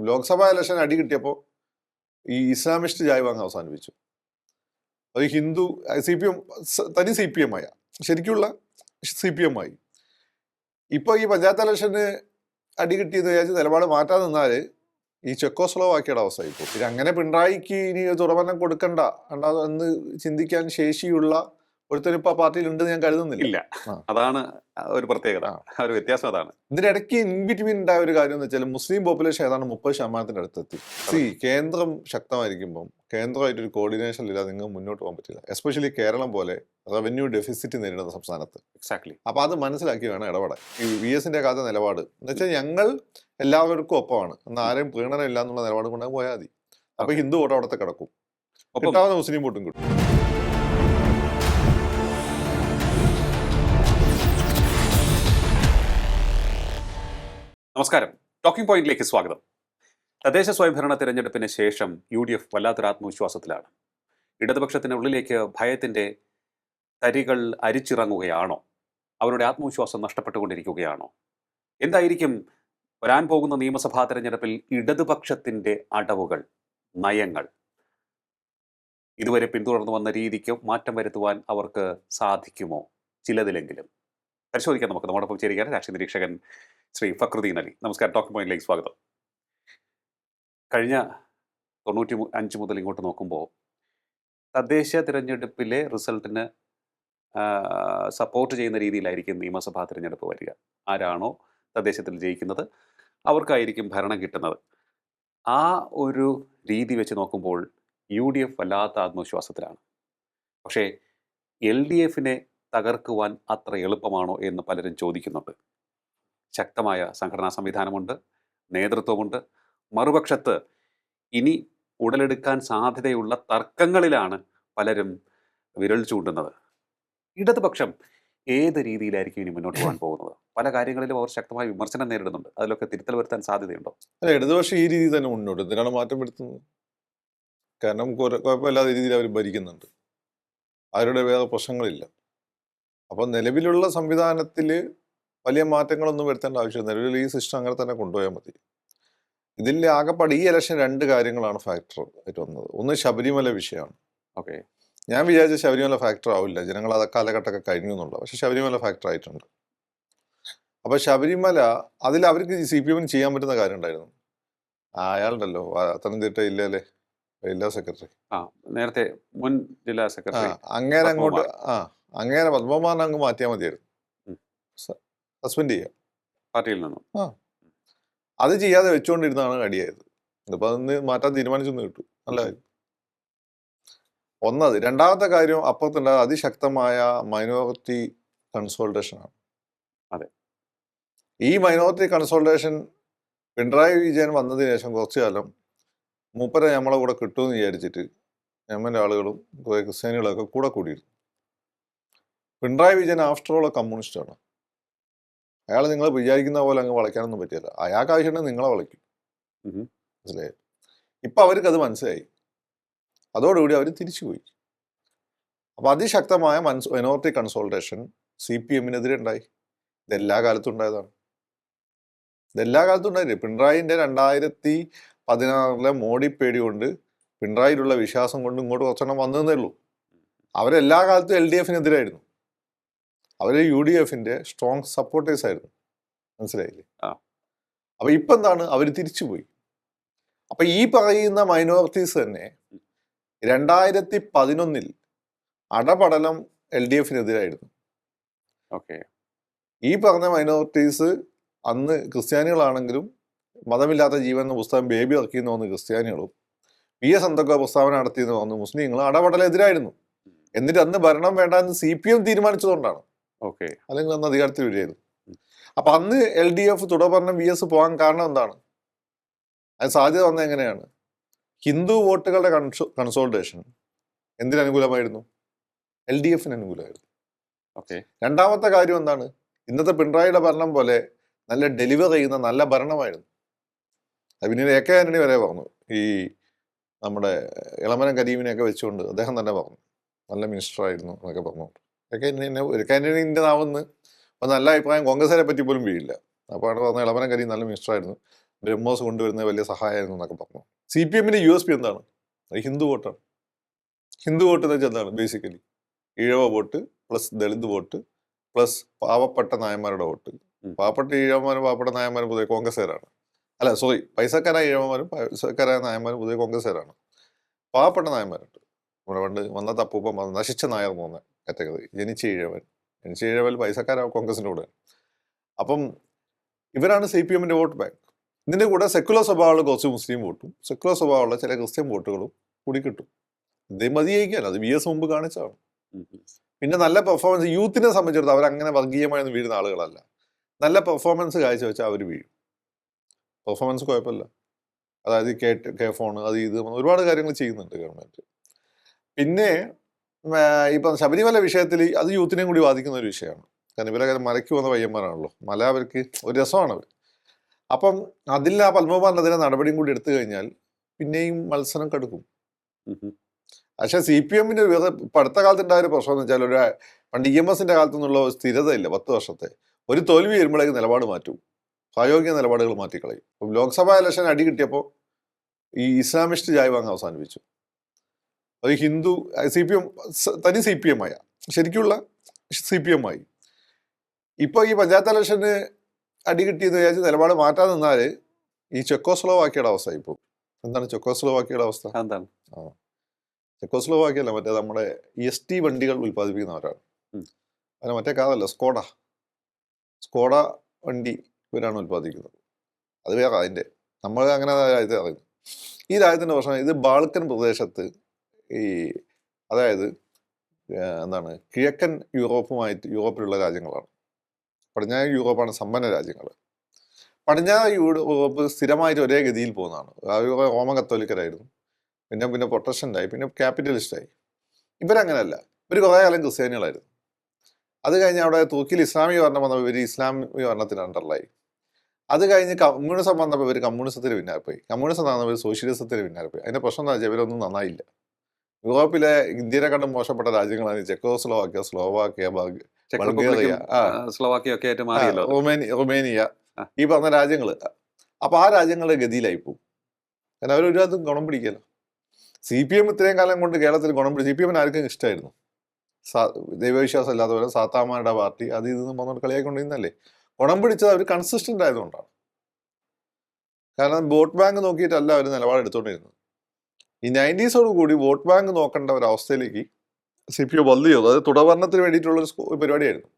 Lok Sabha election അടി കിട്ടിയപ്പോൾ ഈ ഇസ്ലാമിസ്റ്റ് ജായ്വാങ് അവസാനിപ്പിച്ചു. അത് ഹിന്ദു CPM തനി CPM ആയ ശരിക്കുള്ള CPM ആയി. ഇപ്പോൾ ഈ പഞ്ചായത്ത് ഇലക്ഷന് അടി കിട്ടിയെന്ന് വിചാരിച്ച് നിലപാട് മാറ്റാൻ നിന്നാൽ ഈ ചെക്കോസ്ലോവാക്കിയുടെ അവസ്ഥ ഇപ്പോൾ. പിന്നെ അങ്ങനെ പിണറായിക്ക് ഇനി തുറവന്നം കൊടുക്കണ്ട എന്ന് ചിന്തിക്കാൻ ശേഷിയുള്ള ഒരുത്തനിപ്പോൾ ആ പാർട്ടിയിൽ ഉണ്ടെന്ന് ഞാൻ കരുതുന്നില്ല. അതാണ് ഒരു പ്രത്യേകത, ഒരു വ്യത്യാസം അതാണ്. ഇതിനിടയ്ക്ക് ഇൻബിറ്റ്വീൻ ഉണ്ടായ ഒരു കാര്യം എന്ന് വെച്ചാൽ മുസ്ലിം പോപ്പുലേഷൻ ഏതാണ്ട് 30% അടുത്തെത്തി. കേന്ദ്രം ശക്തമായിരിക്കുമ്പം കേന്ദ്രമായിട്ടൊരു കോർഡിനേഷൻ ഇല്ലാതെ നിങ്ങൾ മുന്നോട്ട് പോകാൻ പറ്റില്ല. എസ്പെഷ്യലി കേരളം പോലെ റവന്യൂ ഡെഫിസിറ്റ് നേരിടുന്ന സംസ്ഥാനത്ത്. എക്സാക്ട്ലി. അപ്പൊ അത് മനസ്സിലാക്കി വേണം ഇടപെടാൻ. ഈ VSന്റെ കാലത്തെ നിലപാട് എന്ന് വെച്ചാൽ ഞങ്ങൾ എല്ലാവർക്കും ഒപ്പമാണ്, എന്നാൽ ആരെയും പ്രീണനം ഇല്ല എന്നുള്ള നിലപാട് കൊണ്ട് പോയാൽ മതി. അപ്പൊ ഹിന്ദു വോട്ട് അവിടത്തെ കിടക്കും, കിട്ടാവുന്ന മുസ്ലിം വോട്ടും കിട്ടും. നമസ്കാരം, ടോക്കിംഗ് പോയിന്റിലേക്ക് സ്വാഗതം. തദ്ദേശ സ്വയംഭരണ തിരഞ്ഞെടുപ്പിന് ശേഷം UDF വല്ലാത്തൊരു ആത്മവിശ്വാസത്തിലാണ്. ഇടതുപക്ഷത്തിനുള്ളിലേക്ക് ഭയത്തിന്റെ തരികൾ അരിച്ചിറങ്ങുകയാണോ? അവരുടെ ആത്മവിശ്വാസം നഷ്ടപ്പെട്ടുകൊണ്ടിരിക്കുകയാണോ? എന്തായിരിക്കും വരാൻ പോകുന്ന നിയമസഭാ തെരഞ്ഞെടുപ്പിൽ ഇടതുപക്ഷത്തിന്റെ അടവുകൾ, നയങ്ങൾ? ഇതുവരെ പിന്തുടർന്നു വന്ന രീതിക്ക് മാറ്റം വരുത്തുവാൻ അവർക്ക് സാധിക്കുമോ? ചിലതിലെങ്കിലും പരിശോധിക്കാൻ നമുക്ക് നമ്മോടൊപ്പം ചേരുകയാണ് രാഷ്ട്രീയ നിരീക്ഷകൻ ശ്രീ ഫക്രുദ്ദീൻ അലി. നമസ്കാരം, ടോക്കിംഗ് പോയിന്റിലേക്ക് സ്വാഗതം. കഴിഞ്ഞ 95 മുതൽ ഇങ്ങോട്ട് നോക്കുമ്പോൾ തദ്ദേശ തിരഞ്ഞെടുപ്പിലെ റിസൾട്ടിന് സപ്പോർട്ട് ചെയ്യുന്ന രീതിയിലായിരിക്കും നിയമസഭാ തിരഞ്ഞെടുപ്പ് വരിക. ആരാണോ തദ്ദേശത്തിൽ ജയിക്കുന്നത് അവർക്കായിരിക്കും ഭരണം കിട്ടുന്നത്. ആ ഒരു രീതി വെച്ച് നോക്കുമ്പോൾ UDF വല്ലാത്ത ആത്മവിശ്വാസത്തിലാണ്. പക്ഷേ LDFനെ തകർക്കുവാൻ അത്ര എളുപ്പമാണോ എന്ന് പലരും ചോദിക്കുന്നുണ്ട്. ശക്തമായ സംഘടനാ സംവിധാനമുണ്ട്, നേതൃത്വമുണ്ട്. മറുപക്ഷത്ത് ഇനി ഉടലെടുക്കാൻ സാധ്യതയുള്ള തർക്കങ്ങളിലാണ് പലരും വിരൽ ചൂണ്ടുന്നത്. ഇടതുപക്ഷം ഏത് രീതിയിലായിരിക്കും ഇനി മുന്നോട്ട് പോകാൻ പോകുന്നത്? പല കാര്യങ്ങളിലും അവർ ശക്തമായ വിമർശനം നേരിടുന്നുണ്ട്. അതിലൊക്കെ തിരുത്തൽ വരുത്താൻ സാധ്യതയുണ്ടോ? അല്ല, ഇടതുപക്ഷം ഈ രീതി തന്നെ മുന്നോട്ട്. എന്തിനാണ് മാറ്റം വരുത്തുന്നത്? കാരണം കുഴപ്പമില്ലാത്ത രീതിയിൽ അവർ ഭരിക്കുന്നുണ്ട്, അവരുടെ വേറെ പ്രശ്നങ്ങളില്ല. അപ്പം നിലവിലുള്ള സംവിധാനത്തിൽ വലിയ മാറ്റങ്ങളൊന്നും വരുത്തേണ്ട ആവശ്യമില്ല. നിലവിൽ ഈ സിസ്റ്റം അങ്ങനെ തന്നെ കൊണ്ടുപോയാൽ മതി. ഇതിൽ ആകെപ്പാട് ഈ ഇലക്ഷൻ 2 കാര്യങ്ങളാണ് ഫാക്ടർ ആയിട്ട് വന്നത്. ഒന്ന് ശബരിമല വിഷയമാണ്. ഓക്കെ, ഞാൻ വിചാരിച്ച ശബരിമല ഫാക്ടർ ആവില്ല, ജനങ്ങൾ അത് കാലഘട്ടമൊക്കെ കഴിഞ്ഞു എന്നുള്ള. പക്ഷെ ശബരിമല ഫാക്ടർ ആയിട്ടുണ്ട്. അപ്പൊ ശബരിമല അതിൽ അവർക്ക് CPM ചെയ്യാൻ പറ്റുന്ന കാര്യം ഉണ്ടായിരുന്നു. അയാളുണ്ടല്ലോ പത്തനംതിട്ട ജില്ലാ സെക്രട്ടറി, നേരത്തെ മുൻ ജില്ലാ സെക്രട്ടറി, അങ്ങനെ അങ്ങോട്ട് അങ്ങനെ പത്മകുമാറിനെ അങ്ങ് മാറ്റിയാൽ മതിയായിരുന്നു, സസ്പെൻഡ് ചെയ്യാം പാർട്ടിയിൽ നിന്നും. അത് ചെയ്യാതെ വെച്ചുകൊണ്ടിരുന്നാണ് അടിയായത്. ഇതിപ്പോൾ അതൊന്ന് മാറ്റാൻ തീരുമാനിച്ചൊന്ന് കിട്ടും, നല്ല കാര്യം. ഒന്നത്. രണ്ടാമത്തെ കാര്യം, അപ്പുറത്തുണ്ടായ അതിശക്തമായ മൈനോറിറ്റി കൺസോൾട്ടേഷനാണ്. അതെ, ഈ മൈനോറിറ്റി കൺസോൾട്ടേഷൻ പിണറായി വിജയൻ വന്നതിന് ശേഷം കുറച്ചു കാലം മൂപ്പരെ നമ്മളെ കൂടെ കിട്ടുമെന്ന് വിചാരിച്ചിട്ട് ഞമ്മൻ്റെ ആളുകളും കുറേ ക്രിസ്ത്യാനികളൊക്കെ കൂടിയിരുന്നു. പിണറായി വിജയൻ ആഫ്റ്റർ ഓൾ കമ്മ്യൂണിസ്റ്റാണ്. അയാൾ നിങ്ങൾ വിചാരിക്കുന്ന പോലെ അങ്ങ് വളയ്ക്കാനൊന്നും പറ്റില്ല. അയാൾക്ക് ആവശ്യമുണ്ടെങ്കിൽ നിങ്ങളെ വളയ്ക്കും, മനസ്സിലായി? ഇപ്പം അവർക്ക് അത് മനസ്സിലായി. അതോടുകൂടി അവർ തിരിച്ചുപോയി. അപ്പം അതിശക്തമായ മൈനോറിറ്റി കൺസോൾട്ടേഷൻ CPMനെതിരെ ഉണ്ടായി. ഇതെല്ലാ കാലത്തും ഉണ്ടായതാണ്. ഇതെല്ലാ കാലത്തും ഉണ്ടായില്ലേ? പിണറായിൻ്റെ 2016 മോഡി പേടി കൊണ്ട്, പിണറായിലുള്ള വിശ്വാസം കൊണ്ട് ഇങ്ങോട്ട് കുറച്ചെണ്ണം വന്നതേ ഉള്ളൂ. അവരെല്ലാ കാലത്തും LDFനെതിരായിരുന്നു. അവർ UDFന്റെ സ്ട്രോങ് സപ്പോർട്ടേഴ്സ് ആയിരുന്നു, മനസ്സിലായില്ലേ? അപ്പൊ ഇപ്പൊ എന്താണ്, അവർ തിരിച്ചുപോയി. അപ്പൊ ഈ പറയുന്ന മൈനോറിറ്റീസ് തന്നെ 2011 അടപടലം LDFനെതിരായിരുന്നു. ഓക്കെ, ഈ പറഞ്ഞ മൈനോറിറ്റീസ് അന്ന് ക്രിസ്ത്യാനികളാണെങ്കിലും മതമില്ലാത്ത ജീവൻ എന്ന പുസ്തകം ബേബി ഇറക്കിയെന്ന് തോന്നുന്നു ക്രിസ്ത്യാനികളും, PS എന്തൊക്കെ പ്രസ്താവന നടത്തിയെന്ന് തോന്നുന്നു മുസ്ലിങ്ങളും അടപടലെതിരായിരുന്നു. എന്നിട്ട് അന്ന് ഭരണം വേണ്ട എന്ന് CPM തീരുമാനിച്ചതുകൊണ്ടാണ്. ഓക്കെ, അല്ലെങ്കിൽ അന്ന് അധികാരത്തിൽ വരികയായിരുന്നു. അപ്പൊ അന്ന് LDF തുടർഭരണം VS പോകാൻ കാരണം എന്താണ്? അത് സാധ്യത വന്നത് എങ്ങനെയാണ്? ഹിന്ദു വോട്ടുകളുടെ കൺസോൾട്ടേഷൻ എന്തിനനുകൂലമായിരുന്നു? LDFന് അനുകൂലമായിരുന്നു. ഓക്കെ. രണ്ടാമത്തെ കാര്യം എന്താണ്? ഇന്നത്തെ പിണറായിയുടെ ഭരണം പോലെ നല്ല ഡെലിവർ ചെയ്യുന്ന നല്ല ഭരണമായിരുന്നു. അത് പിന്നീട് AK ആന്റണി വരെ പറഞ്ഞു. ഈ നമ്മുടെ ഇളമരം കരീമിനെയൊക്കെ വെച്ചുകൊണ്ട് അദ്ദേഹം തന്നെ പറഞ്ഞു നല്ല മിനിസ്റ്റർ ആയിരുന്നു എന്നൊക്കെ പറഞ്ഞു. AK ആന്റണിന്റെ നാവെന്ന് നല്ല അഭിപ്രായം കോൺഗ്രസിനെ പറ്റി പോലും വീഴില്ല. അപ്പോൾ ആണ് പറഞ്ഞ ഇളമരം കരീം നല്ല മിനിസ്റ്റർ ആയിരുന്നു, ബ്രഹ്മോസ് കൊണ്ടുവരുന്നത് വലിയ സഹായമായിരുന്നു എന്നൊക്കെ പറഞ്ഞു. CPM USP എന്താണ്? അത് ഹിന്ദു വോട്ടാണ്. ഹിന്ദു വോട്ട് എന്ന് വെച്ചാൽ എന്താണ്? Basically Ezhava vote plus Dalit vote plus പാവപ്പെട്ട നായന്മാരുടെ വോട്ട്. പാവപ്പെട്ട ഈഴവന്മാരും പാവപ്പെട്ട നായന്മാരും പൊതുവെ കോൺഗ്രസ്സുകാരാണ്. അല്ല സോറി, പൈസക്കാരായ ഈഴവന്മാരും പൈസക്കാരായ നായന്മാരും പൊതുവെ കോൺഗ്രസ്സുകാരാണ്. പാവപ്പെട്ട നായന്മാരുണ്ട്. നമ്മുടെ പണ്ട് വന്ന അപ്പൂപ്പം നശിച്ച നായർ എന്ന് പറഞ്ഞ കാറ്റഗറി. ജനിച്ച ഈഴവൻ പൈസക്കാരായ കോൺഗ്രസിൻ്റെ കൂടെ. അപ്പം ഇവരാണ് CPM വോട്ട് ബാങ്ക്. ഇതിൻ്റെ കൂടെ സെക്കുലർ സ്വഭാവമുള്ള കുറച്ച് മുസ്ലിം വോട്ടും സെക്കുലർ സ്വഭാവമുള്ള ചില ക്രിസ്ത്യൻ വോട്ടുകളും കൂടി കിട്ടും. ഇത് മതിയായിക്കാണ്. അത് VS മുമ്പ് കാണിച്ചതാണ്. പിന്നെ നല്ല പെർഫോമൻസ് യൂത്തിനെ സംബന്ധിച്ചിടത്തോളം അവരങ്ങനെ വർഗീയമായൊന്നും വീഴുന്ന ആളുകളല്ല. നല്ല പെർഫോമൻസ് കാഴ്ചവെച്ചാൽ അവർ വീഴും. പെർഫോമൻസ് കുഴപ്പമില്ല. അതായത് കെ ഫോൺ അത് ഇത് ഒരുപാട് കാര്യങ്ങൾ ചെയ്യുന്നുണ്ട് ഗവൺമെൻറ്. പിന്നെ ഇപ്പം ശബരിമല വിഷയത്തിൽ അത് യൂത്തിനെയും കൂടി ബാധിക്കുന്ന ഒരു വിഷയമാണ്. കാരണം ഇവരെ മലയ്ക്ക് വന്ന പയ്യന്മാരാണല്ലോ. മല അവർക്ക് ഒരു രസമാണ് അവർ. അപ്പം അതിൽ ആ പത്മകുമാറിനെതിരെ നടപടിയും കൂടി എടുത്തു കഴിഞ്ഞാൽ പിന്നെയും മത്സരം കടുക്കും. പക്ഷേ CPM ഇപ്പം അടുത്ത കാലത്ത് ഉണ്ടായ ഒരു പ്രശ്നം എന്ന് വെച്ചാൽ പണ്ട് EMS കാലത്തു നിന്നുള്ള സ്ഥിരതയില്ല. 10 വർഷത്തെ ഒരു തോൽവി വരുമ്പോഴേക്ക് നിലപാട് മാറ്റും. പ്രായോഗിക നിലപാടുകൾ മാറ്റിക്കളയും. അപ്പം ലോക്സഭാ ഇലക്ഷൻ അടി കിട്ടിയപ്പോൾ ഈ ഇസ്ലാമിസ്റ്റ് ജായ്വാങ് അവസാനിപ്പിച്ചു. അത് ഹിന്ദു CPM തനി CPM ആയ ശരിക്കുള്ള CPM ആയി. ഇപ്പോൾ ഈ പഞ്ചായത്ത് ഇലക്ഷന് അടി കിട്ടിയെന്ന് വിചാരിച്ച് നിലപാട് മാറ്റാൻ നിന്നാൽ ഈ ചെക്കോസ്ലോവാക്കിയുടെ അവസ്ഥ ഇപ്പോൾ എന്താണ്? ചെക്കോസ്ലോവാക്കിയുടെ അവസ്ഥ എന്താണ്? ചെക്കോസ്ലോവാക്കിയല്ല, മറ്റേ നമ്മുടെ ST വണ്ടികൾ ഉൽപ്പാദിപ്പിക്കുന്നവരാണ്. അതിന് മറ്റേ കാറല്ല, സ്കോഡ വണ്ടി ഇവരാണ് ഉൽപ്പാദിക്കുന്നത്. അത് വേറെ അതിൻ്റെ നമ്മൾ അങ്ങനെ രാജ്യത്തെ അറിയുന്നു. ഈ രാജ്യത്തിൻ്റെ പ്രശ്നം ഇത് ബാൾക്കൻ പ്രദേശത്ത് അതായത് എന്താണ് കിഴക്കൻ യൂറോപ്പിലുള്ള രാജ്യങ്ങളാണ്. പടിഞ്ഞാറ് യൂറോപ്പാണ് സമ്പന്ന രാജ്യങ്ങൾ. പടിഞ്ഞാറ് യൂറോപ്പ് സ്ഥിരമായിട്ട് ഒരേ ഗതിയിൽ പോകുന്നതാണ്. റോമൻ കത്തോലിക്കരായിരുന്നു, പിന്നെ പ്രൊട്ടസ്റ്റൻ്റായി, പിന്നെ ക്യാപിറ്റലിസ്റ്റായി. ഇവരങ്ങനെയല്ല. ഇവർ കുറേ കാലം ക്രിസ്ത്യാനികളായിരുന്നു. അത് കഴിഞ്ഞ് അവിടെ തുർക്കിയിൽ ഇസ്ലാമിക ഭരണം വന്നപ്പോൾ ഇവർ ഇസ്ലാമിക ഭരണത്തിന് അണ്ടറിലായി. അത് കഴിഞ്ഞ് കമ്മ്യൂണിസം വന്നപ്പോൾ ഇവർ കമ്മ്യൂണിസത്തിന് പിന്നാലെ പോയി. കമ്മ്യൂണിസം നടന്നപ്പോൾ സോഷ്യലിസത്തിന് പിന്നാലെ പോയി. അതിൻ്റെ പ്രശ്നം എന്താ വെച്ചാൽ ഇവരൊന്നും നന്നായില്ല. യൂറോപ്പിലെ ഇന്ത്യനെ കണ്ടും മോശപ്പെട്ട രാജ്യങ്ങളാണ് ചെക്കോസ്ലോവാക്യ, സ്ലോവാക്യ, ബൾഗേറിയ, റുമേനിയ, ഈ പറഞ്ഞ രാജ്യങ്ങൾ. അപ്പോൾ ആ രാജ്യങ്ങളുടെ ഗതിയിലായി പോകും. കാരണം അവരൊരു അതും ഗുണം പിടിക്കല്ലോ. CPM ഇത്രയും കാലം കൊണ്ട് കേരളത്തിൽ ഗുണം പിടിച്ചു. CPM ആർക്കും ഇഷ്ടമായിരുന്നു. ദൈവവിശ്വാസം ഇല്ലാത്തവരെ സാത്താമാരുടെ പാർട്ടി അത് ഇതെന്ന് പറഞ്ഞിട്ട് കളിയായിക്കൊണ്ടിരുന്നല്ലേ. ഗുണം പിടിച്ചത് അവർ കൺസിസ്റ്റൻ്റ് ആയതുകൊണ്ടാണ്. കാരണം വോട്ട് ബാങ്ക് നോക്കിയിട്ടല്ല അവർ നിലപാടെടുത്തുകൊണ്ടിരുന്നത്. ഈ 90s കൂടി വോട്ട് ബാങ്ക് നോക്കേണ്ട ഒരവസ്ഥയിലേക്ക് CPM വന്നു ചെയ്തു. അത് തുടർഭരണത്തിന് വേണ്ടിയിട്ടുള്ളൊരു പരിപാടിയായിരുന്നു.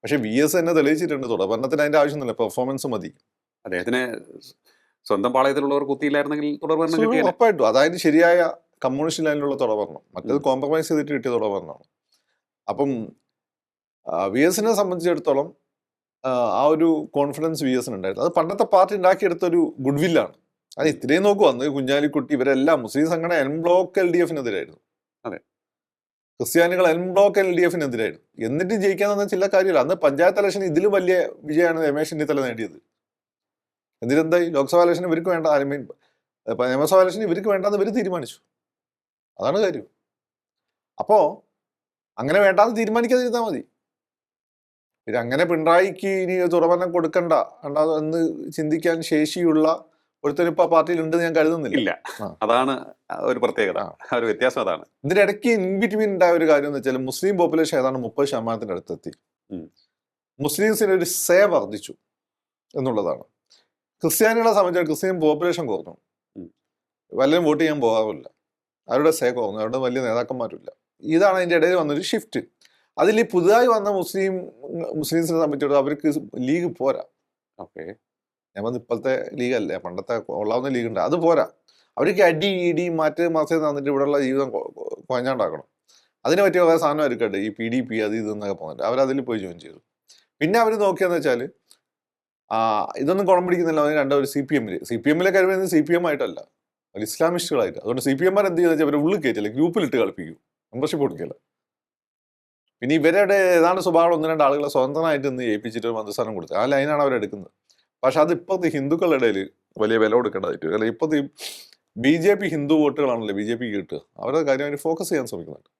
പക്ഷേ VS തന്നെ തെളിയിച്ചിട്ടുണ്ട് തുടർഭരണത്തിന് അതിൻ്റെ ആവശ്യമൊന്നുമില്ല, പെർഫോമൻസ് മതി. അദ്ദേഹത്തിന് സ്വന്തം പാളയത്തിലുള്ളവർ കുത്തിയില്ലായിരുന്നെങ്കിൽ തുടർഭരണം കിട്ടിയില്ല. ഉറപ്പായിട്ടും അതായത് ശരിയായ കമ്മ്യൂണിസ്റ്റ് ലൈനിലുള്ള തുടർഭരണം. മറ്റേത് കോംപ്രമൈസ് ചെയ്തിട്ട് കിട്ടിയ തുടർഭരണമാണ്. അപ്പം VSനെ സംബന്ധിച്ചിടത്തോളം ആ ഒരു കോൺഫിഡൻസ് VSനുണ്ടായിരുന്നു. അത് പണ്ടത്തെ പാർട്ടി ഉണ്ടാക്കിയെടുത്തൊരു ഗുഡ് വില്ലാണ്. അത് ഇത്രയും നോക്കുക, അന്ന് കുഞ്ഞാലിക്കുട്ടി ഇവരെല്ലാം മുസ്ലിം സംഘടന എൻ ബ്ലോക്ക് LDFനെതിരായിരുന്നു. അതെ, ക്രിസ്ത്യാനികൾ എൻ ബ്ലോക്ക് LDFനെതിരായിരുന്നു. എന്നിട്ട് ജയിക്കാന്ന് ചില കാര്യമില്ല. അന്ന് പഞ്ചായത്ത് ഇലക്ഷൻ ഇതിലും വലിയ വിജയമാണ് രമേശ് ചെന്നിത്തല നേടിയത്. എന്നിട്ടെന്തായി? ലോക്സഭാ ഇലക്ഷൻ ഇവർക്ക് വേണ്ട, നിയമസഭാ ഇലക്ഷൻ ഇവർക്ക് വേണ്ടെന്ന് ഇവർ തീരുമാനിച്ചു. അതാണ് കാര്യം. അപ്പോൾ അങ്ങനെ വേണ്ടാന്ന് തീരുമാനിക്കാതിരുന്നാൽ മതി. അങ്ങനെ പിണറായിക്ക് ഇനി തുടർഭരണം കൊടുക്കണ്ട എന്ന് ചിന്തിക്കാൻ ശേഷിയുള്ള ഒരുത്തരും ഇപ്പൊ പാർട്ടിയിൽ ഉണ്ടെന്ന് ഞാൻ കരുതുന്നില്ല. അതാണ് ഒരു പ്രത്യേകത, ഒരു വ്യത്യാസം. അതാണ് ഇതിനിടയ്ക്ക് ഇൻബിറ്റ്വീൻ ഉണ്ടായ ഒരു കാര്യം എന്ന് വെച്ചാൽ മുസ്ലിം പോപ്പുലേഷൻ ഏതാണ്ട് 30% അടുത്തെത്തി. മുസ്ലിംസിന് ഒരു സേ വർദ്ധിച്ചു എന്നുള്ളതാണ്. ക്രിസ്ത്യാനികളെ സംബന്ധിച്ച് ക്രിസ്ത്യൻ പോപ്പുലേഷൻ കുറഞ്ഞു, വല്ലതും വോട്ട് ചെയ്യാൻ പോകാറില്ല, അവരുടെ സേ കുറഞ്ഞു, അവരുടെ വലിയ നേതാക്കന്മാരില്ല. ഇതാണ് അതിൻ്റെ ഇടയിൽ വന്നൊരു ഷിഫ്റ്റ്. അതിൽ പുതുതായി വന്ന മുസ്ലിംസിനെ സംബന്ധിച്ചിടത്തോളം അവർക്ക് ലീഗ് പോരാ. ഓക്കെ, ഞാൻ വന്ന് ഇപ്പോഴത്തെ ലീഗല്ലേ, പണ്ടത്തെ ഉള്ളാവുന്ന ലീഗുണ്ട്, അത് പോരാ. അവർക്ക് അടി ഇടി മറിച്ച് തന്നിട്ട് ഇവിടെയുള്ള ജീവിതം കുഴഞ്ഞാണ്ടാക്കണം. അതിന് പറ്റിയ കുറേ സാധനം അവർക്കുണ്ട്, ഈ PDP അത് ഇതെന്നൊക്കെ പറഞ്ഞിട്ട് അവരതിൽ പോയി ജോയിൻ ചെയ്തു. പിന്നെ അവർ നോക്കിയെന്ന് വെച്ചാൽ ഇതൊന്നും ഗുണം പിടിക്കുന്നില്ല. അതിന് രണ്ടൊരു CPM കഴിയുന്നത് CPM ആയിട്ടല്ല, ഒരു ഇസ്ലാമിസ്റ്റുകളായിട്ട്. അതുകൊണ്ട് CPM എന്ത് ചെയ്യുന്ന വെച്ചാൽ അവരെ ഉള്ളിൽ കയറ്റില്ല, ഗ്രൂപ്പിലിട്ട് കളിപ്പിക്കും, മെമ്പർഷിപ്പ് കൊടുക്കില്ല. പിന്നെ ഇവരുടെ ഏതാണ്ട് സ്വഭാവം 1-2 ആളുകളെ സ്വതന്ത്രമായിട്ട് ഇന്ന് ഏൽപ്പിച്ചിട്ട് ഒരു മന്ത്രിസ്ഥാനം കൊടുത്തത്. ആ ലൈനാണ് അവരെടുക്കുന്നത്. പക്ഷെ അത് ഇപ്പോഴത്തെ ഹിന്ദുക്കളുടെ ഇടയിൽ വലിയ വില കൊടുക്കേണ്ടതായിട്ട്. അല്ല, ഇപ്പോഴത്തെ BJP ഹിന്ദു വോട്ടുകളാണല്ലോ BJPക്ക് കിട്ടുക. അവരുടെ കാര്യം അവർ ഫോക്കസ് ചെയ്യാൻ ശ്രമിക്കുന്നുണ്ട്.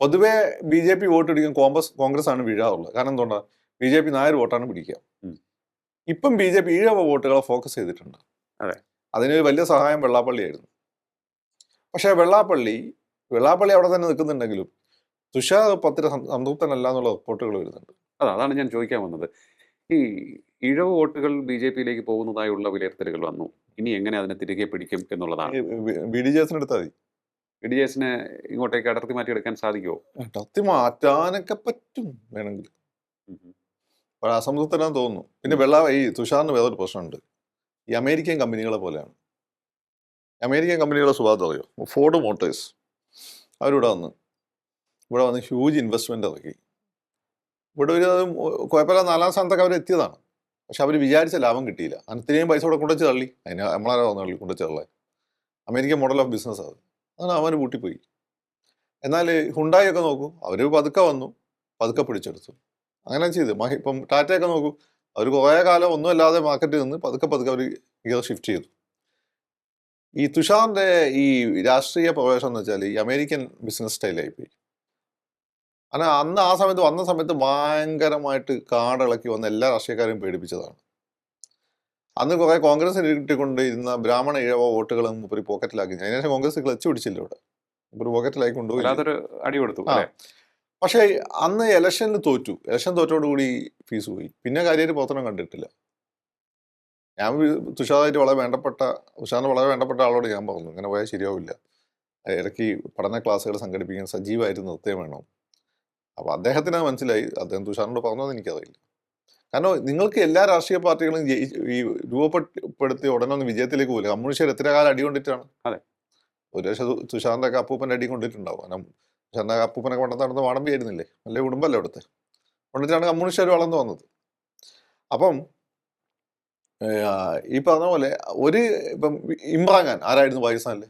പൊതുവേ BJP വോട്ട് പിടിക്കാൻ കോൺഗ്രസ് ആണ് വീഴാറുള്ളത്. കാരണം എന്തുകൊണ്ടാണ്? BJP നായർ വോട്ടാണ് പിടിക്കുക. ഇപ്പം BJP ഈഴവ വോട്ടുകളെ ഫോക്കസ് ചെയ്തിട്ടുണ്ട്. അതെ. അതിനൊരു വലിയ സഹായം വെള്ളാപ്പള്ളിയായിരുന്നു. പക്ഷേ വെള്ളാപ്പള്ളി അവിടെ തന്നെ നിൽക്കുന്നുണ്ടെങ്കിലും തുഷാർ പത്ര സംതൃപ്തനല്ല എന്നുള്ള റിപ്പോർട്ടുകൾ വരുന്നുണ്ട്. അതാണ് ഞാൻ ചോദിക്കാൻ വന്നത്. ഈ ഇഴവ് വോട്ടുകൾ BJP-യിലേക്ക് പോകുന്നതായുള്ള വിലയിരുത്തലുകൾ വന്നു. ഇനി എങ്ങനെ അതിനെ തിരികെ പിടിക്കും എന്നുള്ളതാണ്. BDJS എടുത്താൽ മതി. BDJS-നെ ഇങ്ങോട്ടേക്ക് അടർത്തി മാറ്റിയെടുക്കാൻ സാധിക്കുമോ? അടർത്തി മാറ്റാനൊക്കെ പറ്റും വേണമെങ്കിൽ. അസംതൃപ്തനാന്ന് തോന്നുന്നു. പിന്നെ ഈ തുഷാറിന് വേറൊരു പ്രശ്നമുണ്ട്. ഈ അമേരിക്കൻ കമ്പനികളെ പോലെയാണ്. അമേരിക്കൻ കമ്പനികളെ സ്വഭാവം അറിയോ? ഫോർഡ് മോട്ടോഴ്സ് അവരിവിടെ വന്ന് ഹ്യൂജ് ഇൻവെസ്റ്റ്മെൻ്റ് ഇറക്കി. ഇവിടെ ഒരു കുഴപ്പമില്ല 4-ാം സ്ഥാനത്തൊക്കെ അവർ എത്തിയതാണ്. പക്ഷെ അവർ വിചാരിച്ച ലാഭം കിട്ടിയില്ല. അത്രയും പൈസ കൂടെ കൊണ്ടുവച്ച് തള്ളി. അതിന് നമ്മളാരാ തള്ളി കൊണ്ടുവച്ച് തള്ളാൻ? അമേരിക്കൻ മോഡൽ ഓഫ് ബിസിനസ് അതാണ് അവന് പൂട്ടിപ്പോയി. എന്നാൽ ഹുണ്ടായി ഒക്കെ നോക്കൂ, അവർ പതുക്കെ വന്നു, പതുക്കെ പിടിച്ചെടുത്തു. അങ്ങനെ ചെയ്ത് ഇപ്പം ടാറ്റയൊക്കെ നോക്കൂ, അവർ കുറേ കാലം ഒന്നുമല്ലാതെ മാർക്കറ്റിൽ നിന്ന് പതുക്കെ അവർ ഗിയർ ഷിഫ്റ്റ് ചെയ്തു. ഈ തുഷാറിൻ്റെ ഈ രാഷ്ട്രീയ പ്രവേശനം എന്ന് വെച്ചാൽ ഈ അമേരിക്കൻ ബിസിനസ് സ്റ്റൈലായിപ്പോയി. അങ്ങനെ ആ സമയത്ത് വന്ന സമയത്ത് ഭയങ്കരമായിട്ട് കാടിളക്കി വന്ന എല്ലാ രാഷ്ട്രീയക്കാരെയും പേടിപ്പിച്ചതാണ്. അന്ന് കുറേ കോൺഗ്രസ് കിട്ടിക്കൊണ്ട് ഇരുന്ന ബ്രാഹ്മണ ഇഴവ വോട്ടുകളും ഒരു പോക്കറ്റിലാക്കി. അതിനുശേഷം കോൺഗ്രസ് ക്ലച്ച് പിടിച്ചില്ല, ഇവിടെ ഒരു പോക്കറ്റിലാക്കി കൊണ്ടുപോയി അടി കൊടുത്തു. പക്ഷേ അന്ന് ഇലക്ഷൻ തോറ്റോടുകൂടി ഫീസ് പോയി. പിന്നെ കാര്യമായിട്ട് പ്രവർത്തനം കണ്ടിട്ടില്ല. ഞാൻ തുഷാറായിട്ട് തുഷാറിന് വളരെ വേണ്ടപ്പെട്ട ആളോട് ഞാൻ പറഞ്ഞു, ഇങ്ങനെ പോയാൽ ശരിയാവില്ല, ഇടയ്ക്ക് പഠന ക്ലാസ്സുകൾ സംഘടിപ്പിക്കാൻ സജീവമായിട്ട് നിർത്തുകയും വേണം. അപ്പോൾ അദ്ദേഹത്തിന് മനസ്സിലായി. അദ്ദേഹം തുഷാറിനോട് പറഞ്ഞതെന്ന് എനിക്കറിയില്ല. കാരണം നിങ്ങൾക്ക് എല്ലാ രാഷ്ട്രീയ പാർട്ടികളും ഈ രൂപപ്പെടുത്തിയ ഉടനെ ഒന്ന് വിജയത്തിലേക്ക് പോകില്ല. കമ്മ്യൂണിസ്റ്റുകാർ എത്ര കാലം അടി കൊണ്ടിട്ടാണ്. ഒരു പക്ഷേ തുഷാറിൻ്റെ ഒക്കെ അപ്പൂപ്പൻ്റെ അടി കൊണ്ടിട്ടുണ്ടാവും. കാരണം തുഷാറിൻ്റെ അപ്പൂപ്പനൊക്കെ കൊണ്ടു നടന്ന് വാടമ്പി ആയിരുന്നില്ലേ, നല്ല കുടുംബമല്ലേ അവിടുത്തെ, കൊണ്ടിട്ടാണ് കമ്മ്യൂണിസ്റ്റുകാർ വളർന്നു വന്നത്. അപ്പം ഈ പറഞ്ഞ പോലെ ഇപ്പം ഇമ്രാൻഖാൻ ആരായിരുന്നു പാകിസ്ഥാനിൽ?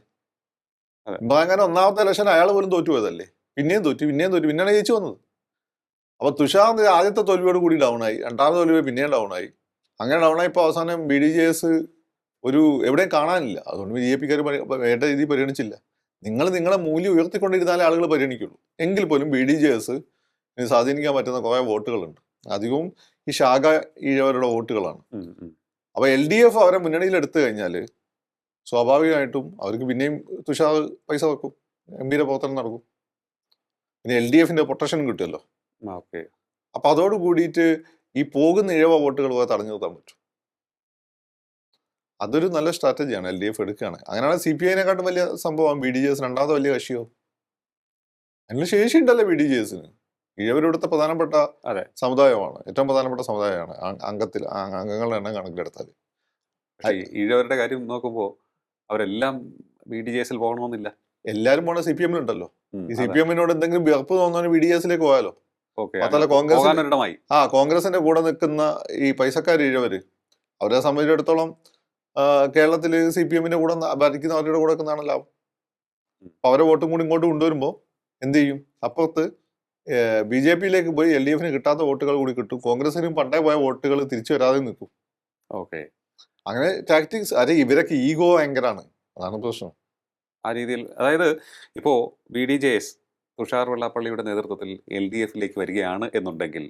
ഇമ്രാൻഖാൻ ഒന്നാമത്തെ ഇലക്ഷൻ അയാൾ പോലും തോറ്റുപോയതല്ലേ. പിന്നെയും തോറ്റു, പിന്നെയാണ് ജയിച്ചു വന്നത്. അപ്പോൾ തുഷാറിൻ്റെ ആദ്യത്തെ തോൽവിയോട് കൂടി ഡൗണായി, രണ്ടാമത്തെ തോൽവി പിന്നെയും ഡൗണായി. അങ്ങനെ ഡൗണായി ഇപ്പോൾ അവസാനം BDJS എവിടെയും കാണാനില്ല. അതുകൊണ്ട് BJP-ക്കാർ വേണ്ട രീതിയിൽ പരിഗണിച്ചില്ല. നിങ്ങളെ മൂല്യം ഉയർത്തിക്കൊണ്ടിരുന്നാലേ ആളുകൾ പരിഗണിക്കുള്ളൂ. എങ്കിൽ പോലും BDJS സ്വാധീനിക്കാൻ പറ്റുന്ന കുറേ വോട്ടുകളുണ്ട്. അധികവും ഈ ശാഖ ഈഴവരുടെ വോട്ടുകളാണ്. അപ്പോൾ LDF അവരെ മുന്നണിയിൽ എടുത്തു കഴിഞ്ഞാൽ സ്വാഭാവികമായിട്ടും അവർക്ക് പിന്നെയും തുഷാർ പൈസ വെക്കും, MP-യുടെ പ്രവർത്തനം നടക്കും. പിന്നെ LDF-ന്റെ പ്രൊട്ടക്ഷനും കിട്ടുമല്ലോ. അപ്പോൾ അതോട് കൂടിയിട്ട് ഈ പോകുന്ന ഇഴവ വോട്ടുകൾ തടഞ്ഞു നിർത്താൻ പറ്റും. അതൊരു നല്ല സ്ട്രാറ്റജിയാണ് LDF എടുക്കുകയാണ്. അങ്ങനെയാണ് CPI-നെക്കാട്ടും വലിയ സംഭവം BDJS രണ്ടാമത്തെ വലിയ കക്ഷിയോ. അതിനുള്ള ശേഷി ഉണ്ടല്ലോ BDJS-ന്. ഇഴവരിവിടുത്തെ പ്രധാനപ്പെട്ട സമുദായമാണ്, ഏറ്റവും പ്രധാനപ്പെട്ട സമുദായമാണ് അംഗങ്ങളുടെ എണ്ണം കണക്കിലെടുത്താൽ. ഇഴവരുടെ കാര്യം നോക്കുമ്പോൾ അവരെല്ലാം BDJS-ൽ പോകണമെന്നില്ല. എല്ലാവരും പോണ CPM-ലുണ്ടല്ലോ. ഈ CPM-നോട് എന്തെങ്കിലും വെറുപ്പ് തോന്നുന്ന BDJS-ലേക്ക് പോയാലോ. മാത്രമല്ല കോൺഗ്രസിന്റെ കൂടെ നിൽക്കുന്ന ഈ പൈസക്കാർ ഇഴവര്, അവരെ സംബന്ധിച്ചിടത്തോളം കേരളത്തിൽ CPM-ന്റെ കൂടെ ഭരിക്കുന്ന അവരുടെ കൂടെ നിൽക്കുന്നതാണ് ലാഭം. അപ്പൊ അവരെ വോട്ടും കൂടി ഇങ്ങോട്ട് കൊണ്ടുവരുമ്പോൾ എന്ത് ചെയ്യും? അപ്പുറത്ത് BJP-യിലേക്ക് പോയി LDF-ന് കിട്ടാത്ത വോട്ടുകൾ കൂടി കിട്ടും. കോൺഗ്രസിനും പണ്ടേ പോയ വോട്ടുകൾ തിരിച്ചു വരാതെ നിൽക്കും. അങ്ങനെ ടാക്ടിക്സ്. ഇവരൊക്കെ ഈഗോ ഭയങ്കരാണ്, അതാണ് പ്രശ്നം. ആ രീതിയിൽ, അതായത് ഇപ്പോൾ BDJS തുഷാർ വെള്ളാപ്പള്ളിയുടെ നേതൃത്വത്തിൽ LDF-ലേക്ക് വരികയാണ് എന്നുണ്ടെങ്കിൽ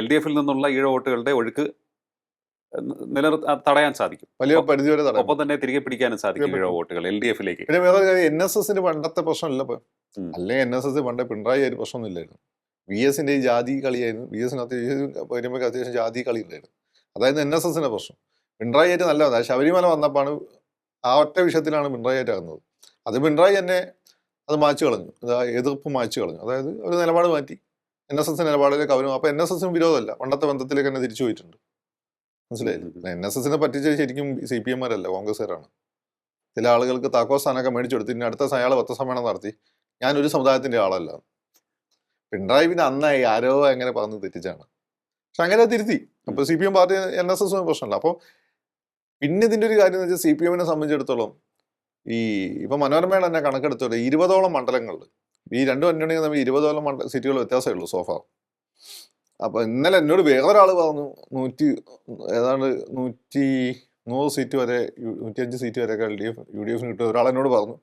LDF-ൽ നിന്നുള്ള ഈഴ വോട്ടുകളുടെ ഒഴുക്ക് തടയാൻ സാധിക്കും. വലിയ പരിധിവരെ ഒപ്പം തന്നെ തിരികെ പിടിക്കാനും സാധിക്കും ഈഴ വോട്ടുകൾ LDF-ലേക്ക്. പിന്നെ വേറെ കാര്യം, NSS-ന് പണ്ടത്തെ പ്രശ്നമില്ല. അല്ലെങ്കിൽ NSS പണ്ടേ പിണറായി ഒരു പ്രശ്നമൊന്നുമില്ലായിരുന്നു. VS-ന്റെ ഈ ജാതി കളിയായിരുന്നു. VS-നകത്ത് വരുമ്പോൾ അത്യാവശ്യം ജാതി കളി ഉണ്ടായിരുന്നു. അതായത് NSS-ന്റെ പ്രശ്നം. പിണറായി ആയിട്ട് നല്ലതാണ്. ശബരിമല വന്നപ്പോഴാണ് ആ ഒറ്റ വിഷയത്തിലാണ് പിണറായി ആയിട്ടാകുന്നത്. അത് പിണറായി തന്നെ അത് മാച്ചു കളഞ്ഞു, എതിർപ്പ് മാച്ചു കളഞ്ഞു. അതായത് ഒരു നിലപാട് മാറ്റി NSS നിലപാടിലേക്ക് അവരും. അപ്പോൾ NSS-ന് വിരോധമല്ല, പണ്ടത്തെ ബന്ധത്തിലേക്ക് തന്നെ തിരിച്ചു പോയിട്ടുണ്ട്. മനസ്സിലായില്ലേ? NSS-നെ പറ്റിച്ചത് ശരിക്കും CPM-മാരല്ല, കോൺഗ്രസ്സുകാരാണ്. ചില ആളുകൾക്ക് താക്കോ സ്ഥാനമൊക്കെ മേടിച്ചെടുത്ത് ഇനി അടുത്ത അയാൾ പത്രസമ്മേളനം നടത്തി ഞാനൊരു സമുദായത്തിൻ്റെ ആളല്ല. പിണറായി പിന്നെ അന്നായി ആരോ അങ്ങനെ പറഞ്ഞ് തെറ്റിച്ചാണ്. പക്ഷെ അങ്ങനെ തിരുത്തി. അപ്പോൾ CPM പാർട്ടി NSS-ന് പ്രശ്നമല്ല. അപ്പോൾ പിന്നെ ഇതിൻ്റെ ഒരു കാര്യം എന്ന് വെച്ചാൽ CPM-നെ സംബന്ധിച്ചിടത്തോളം ഇപ്പം മനോരമയുടെ തന്നെ കണക്കെടുത്തോടെ 20ഓളം മണ്ഡലങ്ങളിൽ ഈ രണ്ട് മുന്നണികൾ തമ്മിൽ 20ഓളം സീറ്റുകൾ വ്യത്യാസമേ ഉള്ളൂ സോഫ. അപ്പോൾ ഇന്നലെ എന്നോട് വേറൊരാൾ പറഞ്ഞു 100 സീറ്റ് വരെ 105 സീറ്റ് വരെയൊക്കെ UDF-ന് കിട്ടും. ഒരാൾ എന്നോട് പറഞ്ഞു.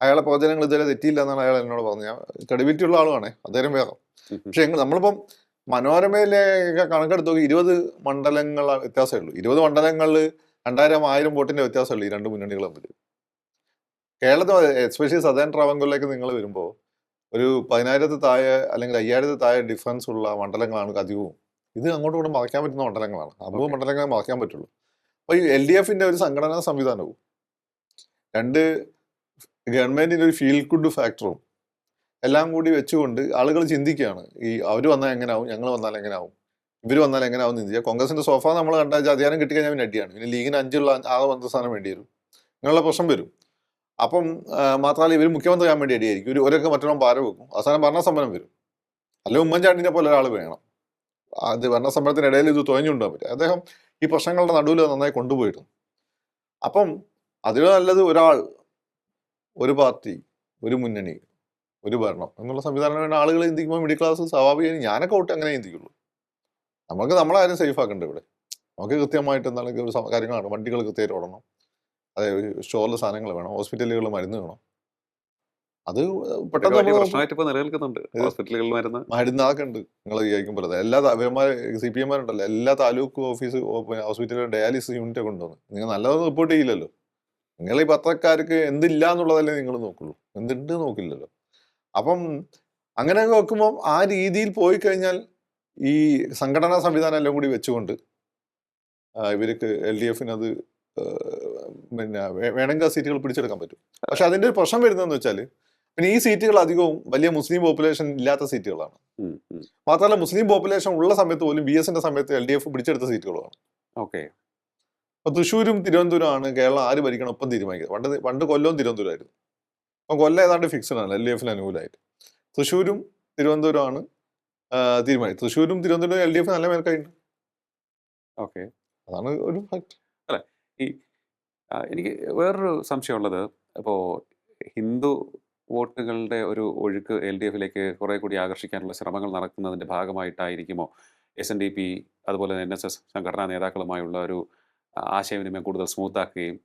അയാളെ പ്രവചനങ്ങൾ ഇതുവരെ തെറ്റിയില്ല എന്നാണ് അയാൾ എന്നോട് പറഞ്ഞു. ഞാൻ ക്രെഡിബിലിറ്റി ഉള്ള ആളുമാണ്, അദ്ദേഹം വേഗം. പക്ഷെ നമ്മളിപ്പം മനോരമയിലെ കണക്കെടുത്ത് നോക്കി 20 മണ്ഡലങ്ങൾ വ്യത്യാസമേ ഉള്ളൂ. 20 മണ്ഡലങ്ങളിൽ 1000 വോട്ടിന്റെ വ്യത്യാസമുള്ളൂ ഈ രണ്ട് മുന്നണികൾ തമ്മിൽ. കേരളത്തിൽ എസ്പെഷ്യലി സദേൺ ട്രാവൻകൂറിലേക്ക് നിങ്ങൾ വരുമ്പോൾ ഒരു 10,000 താഴെ അല്ലെങ്കിൽ 5,000 താഴെ ഡിഫറൻസ് ഉള്ള മണ്ഡലങ്ങളാണ് അധികവും. ഇത് അങ്ങോട്ടും ഇങ്ങോട്ടും മറക്കാൻ പറ്റുന്ന മണ്ഡലങ്ങളാണ്. 50 മണ്ഡലങ്ങളെ മറക്കാൻ പറ്റുള്ളൂ. അപ്പോൾ ഈ LDF ഒരു സംഘടനാ സംവിധാനവും രണ്ട് ഗവൺമെന്റിന്റെ ഒരു ഫീൽ ഗുഡ് ഫാക്ടറും എല്ലാം കൂടി വെച്ചുകൊണ്ട് ആളുകൾ ചിന്തിക്കുകയാണ് ഈ അവർ വന്നാൽ എങ്ങനെയാവും, ഞങ്ങൾ വന്നാൽ എങ്ങനെയാവും, ഇവർ വന്നാൽ എങ്ങനെയാവും ചിന്തിക്കുക. കോൺഗ്രസിന്റെ സോഫ നമ്മൾ കണ്ടാൽ അധികാരം കിട്ടിക്കഴിഞ്ഞാൽ പിന്നെ അടിയാണ്. പിന്നെ ലീഗിന് 6 മന്ത്രിസ്ഥാനം വേണ്ടി വരും, ഇങ്ങനെയുള്ള പ്രശ്നം വരും. അപ്പം മാത്രമല്ല ഇവർ മുഖ്യമന്ത്രി ആകാൻ വേണ്ടി അടിയായിരിക്കും. ഒരൊക്കെ മറ്റൊരാൾ ഭാരം വെക്കും, അവസാനം ഭരണസമ്മേളനം വരും. അല്ലെങ്കിൽ ഉമ്മൻചാണ്ടിനെ പോലെ ഒരാൾ വേണം. അത് ഭരണസമ്മേളനത്തിനിടയിൽ ഇത് തുഴഞ്ഞുകൊണ്ടാൻ പറ്റും. അദ്ദേഹം ഈ പ്രശ്നങ്ങളുടെ നടുവിൽ നന്നായി കൊണ്ടുപോയിരുന്നു. അപ്പം അതിന് നല്ലത് ഒരാൾ, ഒരു പാർട്ടി, ഒരു മുന്നണി, ഒരു ഭരണം എന്നുള്ള സംവിധാനം ആളുകൾ ചിന്തിക്കുമ്പോൾ മിഡിൽ ക്ലാസ് സ്വാഭാവികം ഞാനൊക്കെ ഔട്ട് അങ്ങനെ ചിന്തിക്കുള്ളൂ. നമുക്ക് നമ്മളാരും സേഫ് ആക്കണ്ട. ഇവിടെ നമുക്ക് കൃത്യമായിട്ട് എന്തെങ്കിലും ഒരു കാര്യങ്ങളാണ്. വണ്ടികൾ കൃത്യമായിട്ട് ഓടണം, അതായത് സ്റ്റോറിൽ സാധനങ്ങൾ വേണം, ഹോസ്പിറ്റലുകളിൽ മരുന്ന് വേണം. അത് പെട്ടെന്ന് മരുന്നൊക്കെ ഉണ്ട്. നിങ്ങൾ വിചാരിക്കും പോലെ എല്ലാ CPM ഉണ്ടല്ലോ, എല്ലാ താലൂക്ക് ഓഫീസ് ഹോസ്പിറ്റലിലും ഡയാലിസിസ് യൂണിറ്റ് ഒക്കെ കൊണ്ടുവന്നു. നിങ്ങൾ നല്ലതൊന്നും റിപ്പോർട്ട് ചെയ്യില്ലല്ലോ. നിങ്ങൾ ഈ പത്രക്കാർക്ക് എന്തില്ല എന്നുള്ളതല്ലേ നിങ്ങൾ നോക്കുള്ളൂ, എന്തുണ്ട് നോക്കില്ലല്ലോ. അപ്പം അങ്ങനെയൊക്കെ വെക്കുമ്പോൾ ആ രീതിയിൽ പോയി കഴിഞ്ഞാൽ ഈ സംഘടനാ സംവിധാനം എല്ലാം കൂടി വെച്ചുകൊണ്ട് ഇവർക്ക് LDF അത് പിന്നെ വേണമെങ്കിൽ ആ സീറ്റുകൾ പിടിച്ചെടുക്കാൻ പറ്റും. പക്ഷെ അതിൻ്റെ ഒരു പ്രശ്നം വരുന്നതെന്ന് വെച്ചാൽ പിന്നെ ഈ സീറ്റുകൾ അധികവും വലിയ മുസ്ലിം പോപ്പുലേഷൻ ഇല്ലാത്ത സീറ്റുകളാണ്. മാത്രമല്ല മുസ്ലിം പോപ്പുലേഷൻ ഉള്ള സമയത്ത് പോലും BS സമയത്ത് LDF പിടിച്ചെടുത്ത സീറ്റുകളാണ്. ഓക്കെ. അപ്പൊ തൃശ്ശൂരും തിരുവനന്തപുരമാണ് കേരളം ആര് ഭരിക്കണം ഒപ്പം തീരുമാനിക്കുന്നത്. പണ്ട് കൊല്ലവും തിരുവനന്തപുരമായിരുന്നു. അപ്പം കൊല്ലം ഏതാണ്ട് ഫിക്സഡ് ആണ് LDF അനുകൂലമായിട്ട്. തൃശ്ശൂരും തിരുവനന്തപുരമാണ് തീരുമാനിച്ചത്. തൃശ്ശൂരും തിരുവനന്തപുരം LDF നല്ല മേൽക്കൈണ്ട്. ഓക്കെ, അതാണ് ഒരു ഫാക്ട്. അല്ലെ, ഈ എനിക്ക് വേറൊരു സംശയമുള്ളത്, ഇപ്പോൾ ഹിന്ദു വോട്ടുകളുടെ ഒരു ഒഴുക്ക് LDF കുറെ കൂടി ആകർഷിക്കാനുള്ള ശ്രമങ്ങൾ നടക്കുന്നതിൻ്റെ ഭാഗമായിട്ടായിരിക്കുമോ SNDP അതുപോലെ തന്നെ NSS സംഘടനാ നേതാക്കളുമായുള്ള ഒരു ആശയവിനിമയം കൂടുതൽ സ്മൂത്താക്കുകയും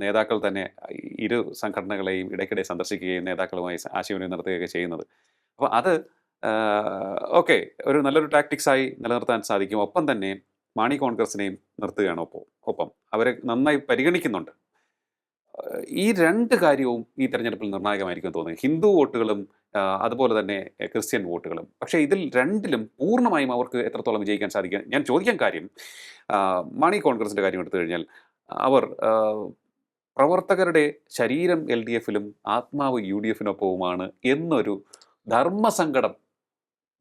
നേതാക്കൾ തന്നെ ഇരു സംഘടനകളെയും ഇടയ്ക്കിടെ സന്ദർശിക്കുകയും നേതാക്കളുമായി ആശയവിനിമയം നടത്തുകയൊക്കെ ചെയ്യുന്നത്? അപ്പോൾ അത് ഓക്കെ, ഒരു നല്ലൊരു ടാക്ടിക്സായി നിലനിർത്താൻ സാധിക്കും. ഒപ്പം തന്നെ മാണി കോൺഗ്രസിനെയും നിർത്തുകയാണ് ഒപ്പം അവരെ നന്നായി പരിഗണിക്കുന്നുണ്ട്. ഈ രണ്ട് കാര്യവും ഈ തെരഞ്ഞെടുപ്പിൽ നിർണായകമായിരിക്കും തോന്നുന്നത്, ഹിന്ദു വോട്ടുകളും അതുപോലെ തന്നെ ക്രിസ്ത്യൻ വോട്ടുകളും. പക്ഷേ ഇതിൽ രണ്ടിലും പൂർണ്ണമായും അവർക്ക് എത്രത്തോളം വിജയിക്കാൻ സാധിക്കും? ഞാൻ ചോദിക്കാൻ കാര്യം, മാണി കോൺഗ്രസിൻ്റെ കാര്യം എടുത്തു കഴിഞ്ഞാൽ അവർ പ്രവർത്തകരുടെ ശരീരം LDF ആത്മാവ് UDF എന്നൊരു ധർമ്മസങ്കടം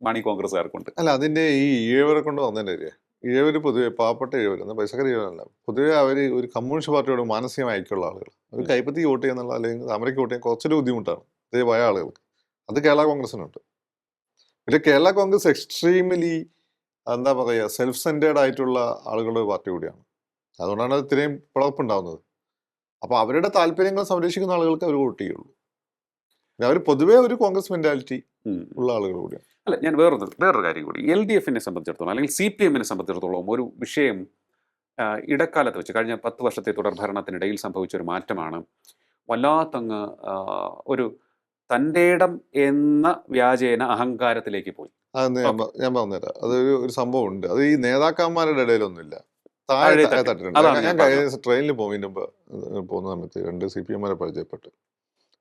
മാണി കോൺഗ്രസ്സുകാർക്കുണ്ട്. അല്ല, അതിൻ്റെ ഈ ഈഴവരെ കൊണ്ട് വന്നതിൻ്റെ ഈഴവർ പൊതുവെ പാവപ്പെട്ട ഈഴവർ, എന്നാൽ പൈസക്കാർ ഈഴവരല്ല, പൊതുവെ അവർ ഒരു കമ്മ്യൂണിസ്റ്റ് പാർട്ടിയോട് മാനസികമായി ഐക്യമുള്ള ആളുകൾ. അവർ കൈപ്പത്തി വോട്ട് ചെയ്യുന്നുള്ള അല്ലെങ്കിൽ താമരയ്ക്ക് വോട്ട് ചെയ്യാൻ കുറച്ചൊരു ബുദ്ധിമുട്ടാണ് അതേ പഴയ ആളുകൾക്ക്. അത് കേരള കോൺഗ്രസിനുണ്ട്. പിന്നെ കേരള കോൺഗ്രസ് എക്സ്ട്രീംലി എന്താ പറയുക, സെൽഫ് സെൻറ്റേഡ് ആയിട്ടുള്ള ആളുകളുടെ പാർട്ടി കൂടിയാണ്. അതുകൊണ്ടാണ് ഇത്രയും പിളർപ്പുണ്ടാകുന്നത്. അപ്പോൾ അവരുടെ താല്പര്യങ്ങൾ സംരക്ഷിക്കുന്ന ആളുകൾക്ക് അവർ വോട്ട് ചെയ്യുള്ളൂ. അവർ പൊതുവേ ഒരു കോൺഗ്രസ് മെന്റാലിറ്റി ഉള്ള ആളുകൾ കൂടിയാണ്. അല്ല, ഞാൻ വേറൊരു കാര്യം കൂടി, LDF സംബന്ധിച്ചിടത്തോളം അല്ലെങ്കിൽ CPM സംബന്ധിച്ചിടത്തോളം ഒരു വിഷയം ഇടക്കാലത്ത് വെച്ച് കഴിഞ്ഞ 10 വർഷത്തെ തുടർഭരണത്തിനിടയിൽ സംഭവിച്ച ഒരു മാറ്റമാണ്. വല്ലാത്തങ്ങ് ഒരു തൻ്റെ ഇടം എന്ന വ്യാജേന അഹങ്കാരത്തിലേക്ക് പോയി. അത് ഞാൻ പറഞ്ഞുതരാം. അതൊരു സംഭവം ഉണ്ട്. അത് ഈ നേതാക്കന്മാരുടെ ഇടയിലൊന്നുമില്ല, താഴെ തട്ടിട്ടുണ്ട്. ഞാൻ ട്രെയിനിൽ പോകുന്ന സമയത്ത് 2 CPM പരിചയപ്പെട്ടു.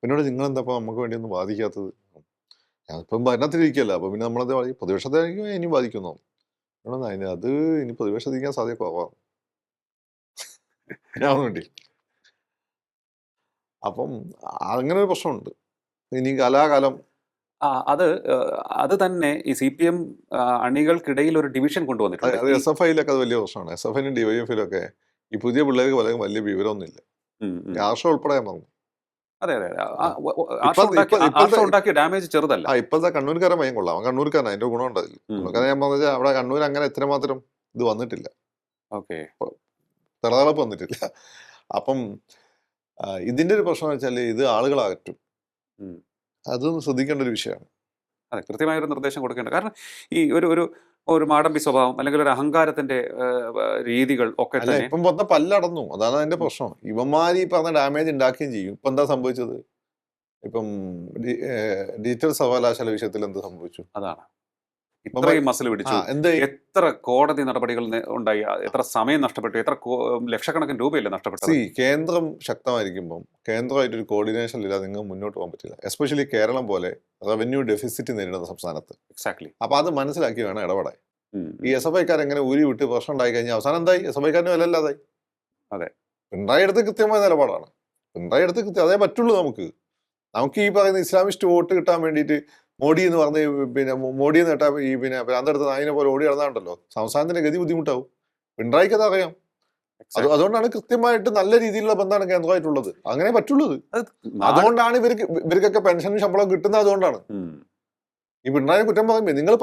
എന്നോട് നിങ്ങളെന്താ നമുക്ക് വേണ്ടി ഒന്നും ബാധിക്കാത്തത്? ഞാനിപ്പം ഭരണത്തിലിരിക്കല്ല, അപ്പം പിന്നെ നമ്മളത് പ്രതിപക്ഷത്തായിരിക്കും ഇനി ബാധിക്കുന്നു. അത് ഇനി പ്രതിപക്ഷത്തിരിക്കാൻ സാധ്യത കുറവാണ് ഞാൻ വേണ്ടി. അപ്പം അങ്ങനെ ഒരു പ്രശ്നമുണ്ട്. ഇനി കലാകാലം അത് തന്നെ ഈ CPM അണികൾക്കിടയിൽ ഒരു ഡിവിഷൻ കൊണ്ടുവന്നിട്ടുണ്ട്. അത് SFIയിലൊക്കെ അത് വലിയ പ്രശ്നമാണ്. SFIയിലും DYF ഈ പുതിയ പിള്ളേർക്ക് പലരും വലിയ വിവരമൊന്നുമില്ല. രാഷ്ട്രം ഉൾപ്പെടെ പറഞ്ഞു. അതെ, ഉണ്ടാക്കിയ ഡാമേജ് ചെറുതല്ല. ഇപ്പോഴത്തെ കണ്ണൂർക്കാരൻ ഭയം കൊള്ളാം. അവൻ കണ്ണൂർക്കാരൻ, അതിന്റെ ഗുണമുണ്ട് അതിൽ. ഞാൻ പറഞ്ഞാൽ അവിടെ കണ്ണൂർ അങ്ങനെ എത്രമാത്രം ഇത് വന്നിട്ടില്ല, തിളതിളപ്പ് വന്നിട്ടില്ല. അപ്പം ഇതിന്റെ ഒരു പ്രശ്നം വെച്ചാൽ ഇത് ആളുകളകറ്റും. അതൊന്നും ശ്രദ്ധിക്കേണ്ട ഒരു വിഷയമാണ്. അതെ, കൃത്യമായൊരു നിർദ്ദേശം കൊടുക്കേണ്ട. കാരണം ഈ ഒരു മാടമ്പി സ്വഭാവം അല്ലെങ്കിൽ ഒരു അഹങ്കാരത്തിന്റെ രീതികൾ ഒക്കെ തന്നെ ഇപ്പം മൊത്തം പല്ലടന്നു. അതാണ് അതിന്റെ പ്രശ്നം. ഇവന്മാർ ഈ പറഞ്ഞ ഡാമേജ് ഉണ്ടാക്കുകയും ചെയ്യും. ഇപ്പൊ എന്താ സംഭവിച്ചത്? ഇപ്പം ഡിജിറ്റൽ സർവകലാശാല വിഷയത്തിൽ എന്ത് സംഭവിച്ചു? അതാണ് ഇത്രയും മസിൽ പിടിച്ചു, എന്താ എത്ര കോടതി നടപടികൾ ഉണ്ടായി, എത്ര സമയം നഷ്ടപ്പെട്ടു, എത്ര ലക്ഷക്കണക്കിന് രൂപയല്ലേ നഷ്ടപ്പെട്ടത്. കേന്ദ്രം ശക്തമായിരിക്കുമ്പം കേന്ദ്രമായിട്ടൊരു കോർഡിനേഷൻ ഇല്ലാതെ നിങ്ങൾ മുന്നോട്ട് പോകാൻ പറ്റില്ല. എസ്പെഷ്യലി കേരളം പോലെ റവന്യൂ ഡെഫിസിറ്റ് നേരിടുന്ന സംസ്ഥാനത്ത്. എക്സാക്ട്ലി. അപ്പൊ അത് മനസ്സിലാക്കി വേണം ഇടപെടാൻ. ഈ എസ് എഫ് ഐക്കാർ എങ്ങനെ ഊരി വിട്ട് പ്രശ്നം ഉണ്ടായി കഴിഞ്ഞാൽ അവസാനം എന്തായി? എസ് എഫ് ഐക്കാരന് വില ഇല്ലാതായി. അതെ, പിണറായി എടുത്ത് കൃത്യമായ നിലപാടാണ്. പിണറായി എടുത്ത് അതേ പറ്റുള്ളൂ. നമുക്ക് ഈ പറയുന്ന ഇസ്ലാമിസ്റ്റ് വോട്ട് കിട്ടാൻ വേണ്ടിയിട്ട് മോഡി എന്ന് പറഞ്ഞ് പിന്നെ മോഡി എന്ന് കേട്ടാൽ ഈ പിന്നെ ഭ്രാന്തെടുത്ത് നായിനെ പോലെ ഓടി നടന്നാണ്ടല്ലോ സംസ്ഥാനത്തിന്റെ ഗതി ബുദ്ധിമുട്ടാവും. പിണറായിക്ക് അത് അറിയാം. അതുകൊണ്ടാണ് കൃത്യമായിട്ട് നല്ല രീതിയിലുള്ള ബന്ധമാണ് കേന്ദ്രമായിട്ടുള്ളത്. അങ്ങനെ പറ്റുള്ളത്. അതുകൊണ്ടാണ് ഇവർക്കൊക്കെ പെൻഷനും ശമ്പളം കിട്ടുന്നത്. അതുകൊണ്ടാണ് ഈ പിണറായി കുറ്റം പറയുമ്പോൾ നിങ്ങൾ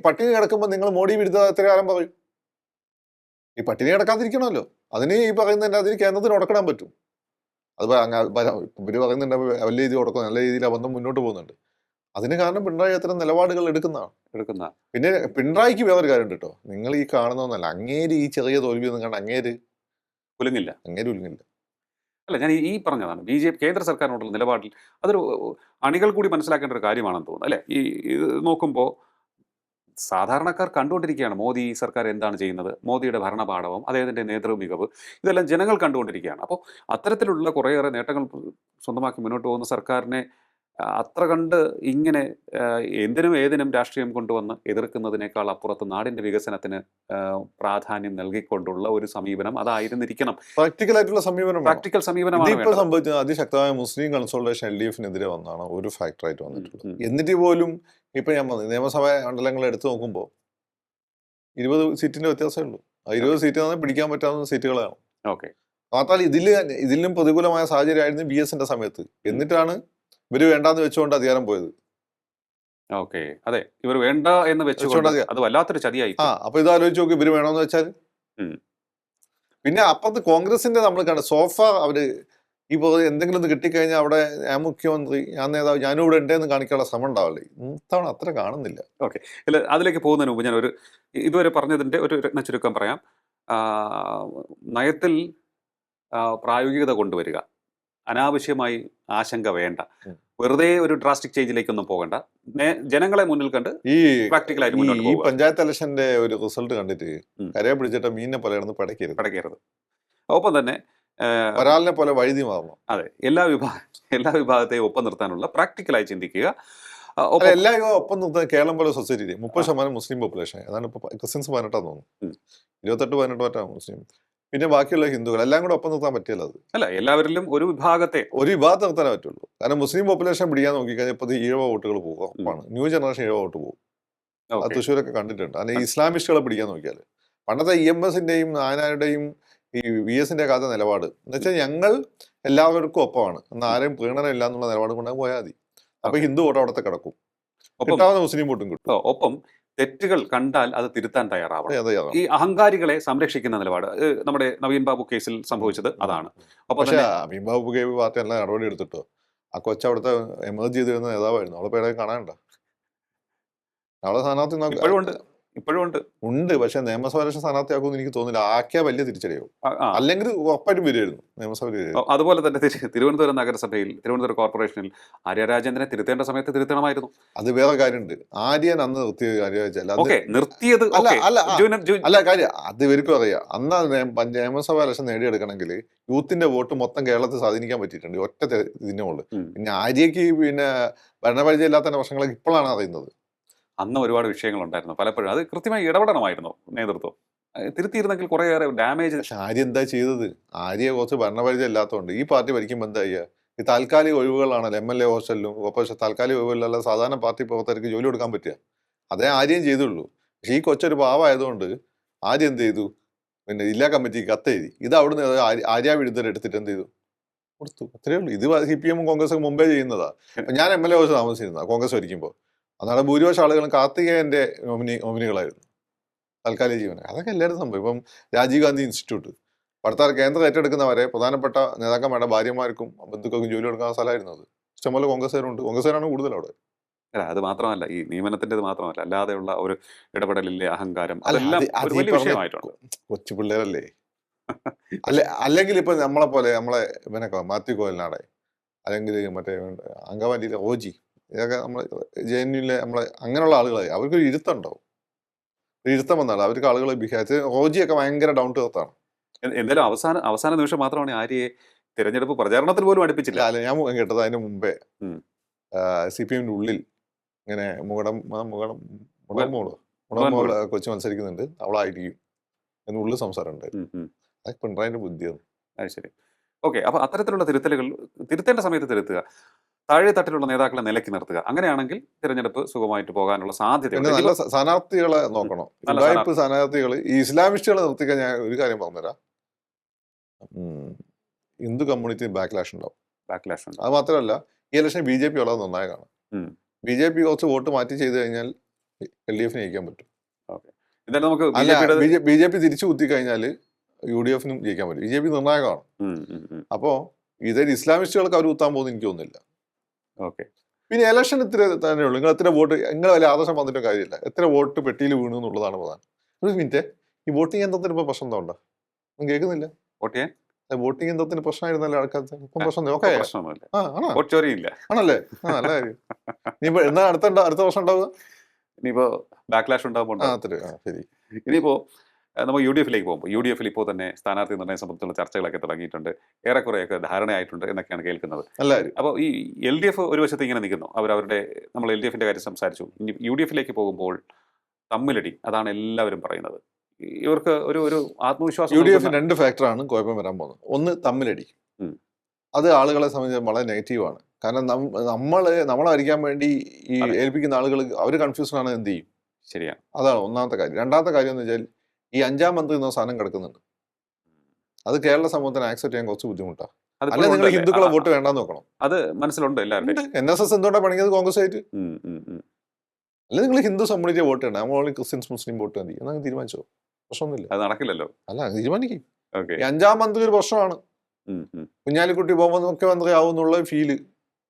പട്ടിണി കിടക്കുമ്പോൾ നിങ്ങൾ മോഡി വിരുദ്ധ എത്ര കാലം പറയും? ഈ പട്ടിണി കിടക്കാതിരിക്കണമല്ലോ. അതിന് ഈ പറയുന്നതിന്റെ അതിന് കേന്ദ്രത്തിന് ഉടക്കിടാൻ പറ്റും. അത് ഇവര് പറയുന്നുണ്ട് വലിയ രീതിയിൽ ഉടക്കും, നല്ല രീതിയിൽ ആ ബന്ധം മുന്നോട്ട് പോകുന്നുണ്ട്. അതിന് കാരണം പിണറായി അത്തരം നിലപാടുകൾ എടുക്കുന്ന. പിന്നെ പിണറായിക്ക് വേറൊരു കാര്യം കേട്ടോ, നിങ്ങൾ ഈ കാണുന്നൊന്നല്ല, അങ്ങേര് ഈ ചെറിയ തോൽവി ഒന്നും കണ്ട് അങ്ങേര് കുലുങ്ങില്ല. അല്ല, ഞാൻ ഈ പറഞ്ഞതാണ് BJP കേന്ദ്ര സർക്കാരിനോടുള്ള നിലപാടിൽ അതൊരു അണികൾ കൂടി മനസ്സിലാക്കേണ്ട ഒരു കാര്യമാണെന്ന് തോന്നുന്നു അല്ലേ. ഈ നോക്കുമ്പോൾ സാധാരണക്കാർ കണ്ടുകൊണ്ടിരിക്കുകയാണ് മോദി സർക്കാർ എന്താണ് ചെയ്യുന്നത്, മോദിയുടെ ഭരണപാടവം, അദ്ദേഹത്തിൻ്റെ നേതൃമികവ്, ഇതെല്ലാം ജനങ്ങൾ കണ്ടുകൊണ്ടിരിക്കുകയാണ്. അപ്പോൾ അത്തരത്തിലുള്ള കുറേയേറെ നേട്ടങ്ങൾ സ്വന്തമാക്കി മുന്നോട്ട് പോകുന്ന സർക്കാരിനെ അത്ര കണ്ട് ഇങ്ങനെ എന്തിനും ഏതിനും രാഷ്ട്രീയം കൊണ്ടുവന്ന് എതിർക്കുന്നതിനേക്കാൾ അപ്പുറത്ത് നാടിൻ്റെ വികസനത്തിന് പ്രാധാന്യം നൽകിക്കൊണ്ടുള്ള ഒരു സമീപനം അതായിരുന്നിരിക്കണം. പ്രാക്ടിക്കൽ സമീപനമാണ് ഇപ്പോൾ സംഭവിച്ചത്. അതിശക്തമായ മുസ്ലിം കൺസോൾട്ടേഷൻ LDF-നെതിരെ വന്നാണ് ഒരു ഫാക്ടറായിട്ട് വന്നിട്ടുള്ളത്. എന്നിട്ട് പോലും ഇപ്പൊ ഞാൻ പറഞ്ഞു നിയമസഭാ മണ്ഡലങ്ങൾ എടുത്തു നോക്കുമ്പോൾ 20 സീറ്റിന്റെ വ്യത്യാസമേ ഉള്ളൂ. 20 സീറ്റ് തന്നെ പിടിക്കാൻ പറ്റാവുന്ന സീറ്റുകളാണ്. ഓക്കെ. മാത്രമല്ല ഇതിലും പ്രതികൂലമായ സാഹചര്യമായിരുന്നു BS-ന്റെ സമയത്ത്. എന്നിട്ടാണ് ഇവര് വേണ്ടാന്ന് വെച്ചുകൊണ്ട് അധികാരം പോയത്. ഓക്കെ, അതെ, ഇവർ വേണ്ട എന്ന് വെച്ചുകൊണ്ട് അത് വല്ലാത്തൊരു ചതിയായി. അപ്പൊ ഇത് ആലോചിച്ച് നോക്കി, ഇവര് വേണമെന്ന് വെച്ചാൽ. പിന്നെ അപ്പുറത്ത് കോൺഗ്രസിന്റെ നമ്മൾ കണ്ട സോഫ അവര് ഈ എന്തെങ്കിലും ഒന്ന് കിട്ടിക്കഴിഞ്ഞാൽ അവിടെ ഞാൻ മുഖ്യമന്ത്രി, ഞാൻ നേതാവ്, ഞാനും ഇവിടെ ഉണ്ടെന്ന് കാണിക്കാനുള്ള ശ്രമം ഉണ്ടാവില്ലേ. ഇത്തവണ അത്ര കാണുന്നില്ല. ഓക്കെ, അല്ല, അതിലേക്ക് പോകുന്നതിന് മുമ്പ് ഞാൻ ഇതുവരെ പറഞ്ഞതിന്റെ ഒരു രത്നച്ചുരുക്കം പറയാം. നയത്തിൽ പ്രായോഗികത കൊണ്ടുവരിക, അനാവശ്യമായി ആശങ്ക വേണ്ട, വെറുതെ ഒരു ഡ്രാസ്റ്റിക് ചേഞ്ചിലേക്കൊന്നും പോകണ്ട, ജനങ്ങളെ മുന്നിൽ കണ്ട് ഈ പ്രാക്ടിക്കലായിട്ട് ഈ പഞ്ചായത്ത് ഇലക്ഷന്റെ ഒരു റിസൾട്ട് കണ്ടിട്ട് കരയെ പിടിച്ചിട്ട് മീനിനെ പോലെ പടക്കരുത്. ഒപ്പം തന്നെ ഒരാളിനെ പോലെ വഴുതി മാറണം. അതെ, എല്ലാ വിഭാഗത്തെയും ഒപ്പം നിർത്താനുള്ള പ്രാക്ടിക്കലായി ചിന്തിക്കുക. എല്ലാ ഒപ്പം നിർത്താൻ കേരളം പോലെ സൊസൈറ്റി 30% മുസ്ലിം പോപ്പുലേഷൻ, അതാണ് ഇപ്പൊ ക്രിസ്ത്യൻസ് 18 തോന്നുന്നു, 28-18 മറ്റാ മുസ്ലിം, പിന്നെ ബാക്കിയുള്ള ഹിന്ദുക്കൾ എല്ലാം കൂടെ ഒപ്പം നിർത്താൻ പറ്റില്ല. അത് അല്ല, എല്ലാവരിലും ഒരു വിഭാഗത്തെ നിർത്താനേ പറ്റുള്ളൂ. കാരണം മുസ്ലിം പോപ്പുലേഷൻ പിടിക്കാൻ നോക്കിക്കഴിഞ്ഞാൽ ഇപ്പൊ ഈഴവ വോട്ടുകൾ പോകും. ന്യൂ ജനറേഷൻ ഈഴവ വോട്ട് പോകും. അത് തൃശ്ശൂരൊക്കെ കണ്ടിട്ടുണ്ട്. അല്ലെങ്കിൽ ഇസ്ലാമിസ്റ്റുകളെ പിടിക്കാൻ നോക്കിയാൽ പണ്ടത്തെ EMS-ന്റെയും നായനാരുടെയും ഈ VS-ന്റെ കാലത്തെ നിലപാട് എന്ന് വെച്ചാൽ ഞങ്ങൾ എല്ലാവർക്കും ഒപ്പമാണ്, എന്നാൽ ആരെയും പ്രീണനം ഇല്ല എന്നുള്ള നിലപാട് കൊണ്ട് പോയാൽ മതി. അപ്പൊ ഹിന്ദു വോട്ട് അവിടത്തെ കിടക്കും, കിട്ടാവുന്ന മുസ്ലിം വോട്ടും കിട്ടും. ഒപ്പം തെറ്റുകൾ കണ്ടാൽ അത് തിരുത്താൻ തയ്യാറാവണം. ഈ അഹങ്കാരികളെ സംരക്ഷിക്കുന്ന നിലപാട് നമ്മുടെ നവീൻ ബാബു കേസിൽ സംഭവിച്ചത് അതാണ്. പക്ഷേ നവീൻ ബാബു പാർട്ടി എല്ലാം നടപടി എടുത്തിട്ടോ. ആ കൊച്ചു അവിടുത്തെ എമർജ് ചെയ്ത് വരുന്ന നേതാവായിരുന്നു. അവളെ പേരെ കാണാനുണ്ടോ? അവളെ സ്ഥാനാർത്ഥി ഇപ്പോഴും ഉണ്ട്. പക്ഷെ നിയമസഭ ഇലക്ഷൻ സ്ഥാനാർത്ഥിയാക്കുമെന്ന് എനിക്ക് തോന്നുന്നില്ല. ആക്കിയാൽ വലിയ തിരിച്ചടിയാവും. അല്ലെങ്കിൽ ഉറപ്പായിട്ടും വരുമായിരുന്നു നിയമസഭ. അതുപോലെ തന്നെ തിരുവനന്തപുരം നഗരസഭയിൽ, തിരുവനന്തപുരം കോർപ്പറേഷനിൽ ആര്യ രാജേന്ദ്രനെ തിരുത്തേണ്ട സമയത്ത് തിരുത്തണമായിരുന്നു. അത് വേറെ കാര്യമുണ്ട്. ആര്യൻ അന്ന് നിർത്തിയത് അല്ല കാര്യം, അത് ഇവർക്കും അറിയാം. അന്ന് നിയമസഭ ഇലക്ഷൻ നേടിയെടുക്കണമെങ്കിൽ യൂത്തിന്റെ വോട്ട് മൊത്തം കേരളത്തിൽ സ്വാധീനിക്കാൻ പറ്റിയിട്ടുണ്ട് ഒറ്റ ഇതിന്റെ മുകളിൽ. പിന്നെ ആര്യക്ക് പിന്നെ ഭരണപരിചയം ഇല്ലാത്ത പ്രശ്നങ്ങളൊക്കെ ഇപ്പോഴാണ് അറിയുന്നത്. അന്ന് ഒരുപാട് വിഷയങ്ങളുണ്ടായിരുന്നു. പലപ്പോഴും അത് കൃത്യമായി ഇടപെടണമായിരുന്നു നേതൃത്വം. തിരുത്തിയിരുന്നെങ്കിൽ കുറേയേറെ ഡാമേജ്. പക്ഷെ ആര്യ എന്താ ചെയ്തത്? ആര്യ കുറച്ച് ഭരണപരിചയം ഇല്ലാത്തതുകൊണ്ട് ഈ പാർട്ടി ഭരിക്കുമ്പോൾ എന്താ ചെയ്യുക? ഈ താൽക്കാലിക ഒഴിവുകളാണല്ലോ MLA ഹോസ്റ്റലിലും. പക്ഷെ താൽക്കാലിക ഒഴിവുകളിലല്ല സാധാരണ പാർട്ടി പ്രവർത്തകർക്ക് ജോലി കൊടുക്കാൻ പറ്റുക. അതേ ആര്യം ചെയ്തുള്ളൂ. പക്ഷെ ഈ കൊച്ചൊരു പാവമായതുകൊണ്ട് ആര്യ എന്ത് ചെയ്തു? പിന്നെ ജില്ലാ കമ്മിറ്റിക്ക് കത്തെഴുതി. ഇത് അവിടുന്ന് ആര്യ വിരുദ്ധരെ എടുത്തിട്ട് എന്ത് ചെയ്തു? കൊടുത്തു. അത്രയേ ഉള്ളൂ. ഇത് CPM കോൺഗ്രസ് മുമ്പേ ചെയ്യുന്നതാ. ഞാൻ MLA ഹോസ്റ്റൽ താമസിച്ചിരുന്ന കോൺഗ്രസ് ഭരിക്കുമ്പോൾ. അതാണ് ഭൂരിപക്ഷം ആളുകളും കാർത്തികേയന്റെ നോമിനികളായിരുന്നു താൽക്കാലിക ജീവനം. അതൊക്കെ എല്ലാവരും സംഭവം. ഇപ്പം രാജീവ് ഗാന്ധി ഇൻസ്റ്റിറ്റ്യൂട്ട് അടുത്ത കേന്ദ്രം ഏറ്റെടുക്കുന്നവരെ പ്രധാനപ്പെട്ട നേതാക്കന്മാരുടെ ഭാര്യമാർക്കും ബന്ധുക്കൾക്കും ജോലി കൊടുക്കുന്ന സ്ഥലമായിരുന്നു. അത് ഇഷ്ടംപോലെ കോൺഗ്രസ്സുകാരുണ്ട്. കോൺഗ്രസ്സുകാരാണ് കൂടുതൽ അവിടെ. അല്ല, അത് മാത്രമല്ല, ഈ നിയമനത്തിൻ്റെത് മാത്രമല്ല, അല്ലാതെയുള്ള ഒരു ഇടപെടലിലെ അഹങ്കാരം അതെല്ലാം വലിയ വിഷയമായിട്ടുണ്ട്. കൊച്ചു പിള്ളേരല്ലേ. അല്ലെങ്കിൽ ഇപ്പൊ നമ്മളെ പോലെ ഇവനൊക്കെ മാത്യു കോയലിനാടെ, അല്ലെങ്കിൽ മറ്റേ അങ്കമാലിയിലെ OG, ഇതൊക്കെ നമ്മളെ JNUവിലെ അങ്ങനെയുള്ള ആളുകളായി അവർക്കൊരു ഇരുത്തുണ്ടാവും. ഇരുത്തം വന്നാണ് അവർക്ക് ആളുകളെ ബിഹാച്ച് റോജിയൊക്കെ ഭയങ്കര ഡൗൺ ടു എർത്താണ്. എന്തായാലും അവസാന നിമിഷം മാത്രമാണ് ആര്യയെ തിരഞ്ഞെടുപ്പ് പ്രചാരണത്തിൽ പോലും അടുപ്പിച്ചില്ല. അല്ല ഞാൻ കേട്ടത് അതിന് മുമ്പേ ഉം. CPM-ന്റെ ഉള്ളിൽ ഇങ്ങനെ മുകടം മുളൻ മോള്. കൊച്ചു മത്സരിക്കുന്നുണ്ട്, അവളായിരിക്കും എന്നുള്ളിൽ സംസാരം ഉണ്ട്. അത് പിണറായിന്റെ ബുദ്ധിയാണ്. അത് ശരി. ഓക്കെ, അപ്പൊ അത്തരത്തിലുള്ള തിരുത്തലുകൾ തിരുത്തേണ്ട സമയത്ത് തിരുത്തുക, താഴെ തട്ടിലുള്ള നേതാക്കളെ നിലയ്ക്ക് നിർത്തുക. അങ്ങനെയാണെങ്കിൽ തിരഞ്ഞെടുപ്പ് സുഖമായിട്ട് പോകാനുള്ള പിന്നെ സാധ്യതയുണ്ട്. നല്ല സ്ഥാനാർത്ഥികളെ നോക്കണം. നല്ല ഉടായിപ്പ് സ്ഥാനാർത്ഥികൾ ഈ ഇസ്ലാമിസ്റ്റുകളെ നിർത്തിക്കാൻ ഞാൻ ഒരു കാര്യം പറഞ്ഞുതരാം. ഹിന്ദു കമ്മ്യൂണിറ്റി ബാക്ക്ലാഷ് ഉണ്ടാവും. ബാക്ക്ലാഷ് ഉണ്ട്. അത് മാത്രമല്ല ഈ ഇലക്ഷൻ BJP വളരെ നിർണായകമാണ്. BJP കുറച്ച് വോട്ട് മാറ്റി ചെയ്ത് കഴിഞ്ഞാൽ LDF-ന് ജയിക്കാൻ പറ്റും. ഓക്കെ, എന്തായാലും നമുക്ക് അല്ല BJP തിരിച്ചു കുത്തി കഴിഞ്ഞാൽ UDF-നും ജയിക്കാൻ പറ്റും. BJP നിർണായകമാണ്. അപ്പോൾ ഇതൊരു ഇസ്ലാമിസ്റ്റുകൾക്ക് അവർ കുത്താൻ പോകുന്ന എനിക്ക് തോന്നുന്നില്ല. ഓക്കെ, പിന്നെ ഇലക്ഷൻ ഇത്ര തന്നെ ഉള്ളൂ. നിങ്ങൾ എത്ര വോട്ട്, നിങ്ങൾ വലിയ ആദർശം വന്നിട്ട് കാര്യമില്ല. എത്ര വോട്ട് പെട്ടിയിൽ വീണു എന്നുള്ളതാണ് പ്രധാനം. ഒരു മിനിറ്റ്, ഈ വോട്ടിംഗ് യന്ത്രത്തിന് ഇപ്പോൾ പ്രശ്നം എന്താ ഉണ്ടാ? ഒന്നും കേൾക്കുന്നില്ല. വോട്ടിംഗ് യന്ത്രത്തിന് പ്രശ്നമായിരുന്നല്ലോ ആൾക്കാർക്ക്. ഇപ്പം പ്രശ്നം ഓക്കെ ആണല്ലേ? നല്ല കാര്യം. ഇനിയിപ്പോ എന്നാ അടുത്ത വർഷം ഉണ്ടാവുക? ഇനിയിപ്പോ ബാക്ക്ലാഷ് ഉണ്ടാകുമ്പോൾ ശരി. ഇനിയിപ്പോ നമ്മൾ UDF-ലേക്ക് പോകുമ്പോൾ UDF-ൽ ഇപ്പോൾ തന്നെ സ്ഥാനാർത്ഥി നിർണ്ണയം സംബന്ധിച്ചുള്ള ചർച്ചകളൊക്കെ തുടങ്ങിയിട്ടുണ്ട്, ഏറെക്കുറെയൊക്കെ ധാരണയായിട്ടുണ്ട് എന്നൊക്കെയാണ് കേൾക്കുന്നത്. അപ്പോൾ ഈ LDF ഒരു വശത്ത് ഇങ്ങനെ നിൽക്കുന്നു, നമ്മൾ LDF-ന്റെ കാര്യം സംസാരിച്ചു. ഇനി UDF-ലേക്ക് പോകുമ്പോൾ തമ്മിലടി, അതാണ് എല്ലാവരും പറയുന്നത്. ഇവർക്ക് ഒരു ആത്മവിശ്വാസം. UDF രണ്ട് ഫാക്ടറാണ് കുഴപ്പം വരാൻ പോകുന്നത്. ഒന്ന് തമ്മിലടി, അത് ആളുകളെ സംബന്ധിച്ച് വളരെ നെഗറ്റീവാണ്. കാരണം നമ്മളെ ഭരിക്കാൻ വേണ്ടി ഈ ഏൽപ്പിക്കുന്ന ആളുകൾ അവർ കൺഫ്യൂഷൻ ആണ്, എന്ത് ചെയ്യും? ശരിയാണ്, അതാണ് ഒന്നാമത്തെ കാര്യം. രണ്ടാമത്തെ കാര്യം എന്ന് വെച്ചാൽ ഈ 5-ാം മന്ത്രി എന്ന സാധനം കിടക്കുന്നുണ്ട്. അത് കേരള സമൂഹത്തിന് ആക്സെപ്റ്റ് ചെയ്യാൻ കുറച്ച് ബുദ്ധിമുട്ടാണ്. അല്ല നിങ്ങൾ ഹിന്ദുക്കളെ വോട്ട് വേണ്ടെന്ന് നോക്കണം. അത് മനസ്സിലുണ്ട് എല്ലാവരും. NSS എന്തുകൊണ്ടാണ് പണിയത് കോൺഗ്രസ് ആയിട്ട്? അല്ല നിങ്ങൾ ഹിന്ദു കമ്മ്യൂണിറ്റിയെ വോട്ട് വേണ്ട, നമ്മൾ ക്രിസ്ത്യൻസ് മുസ്ലിം വോട്ട് മതി എന്നങ്ങ് തീരുമാനിച്ചോ? പ്രശ്നമൊന്നുമില്ല. അത് നടക്കില്ലല്ലോ. അല്ല തീരുമാനിക്കും. ഈ 5-ാം മന്ത്രി ഒരു പ്രശ്നമാണ്. കുഞ്ഞാലിക്കുട്ടി പോകുമ്പോൾ മുഖ്യമന്ത്രി ആവും എന്നുള്ള ഫീല്,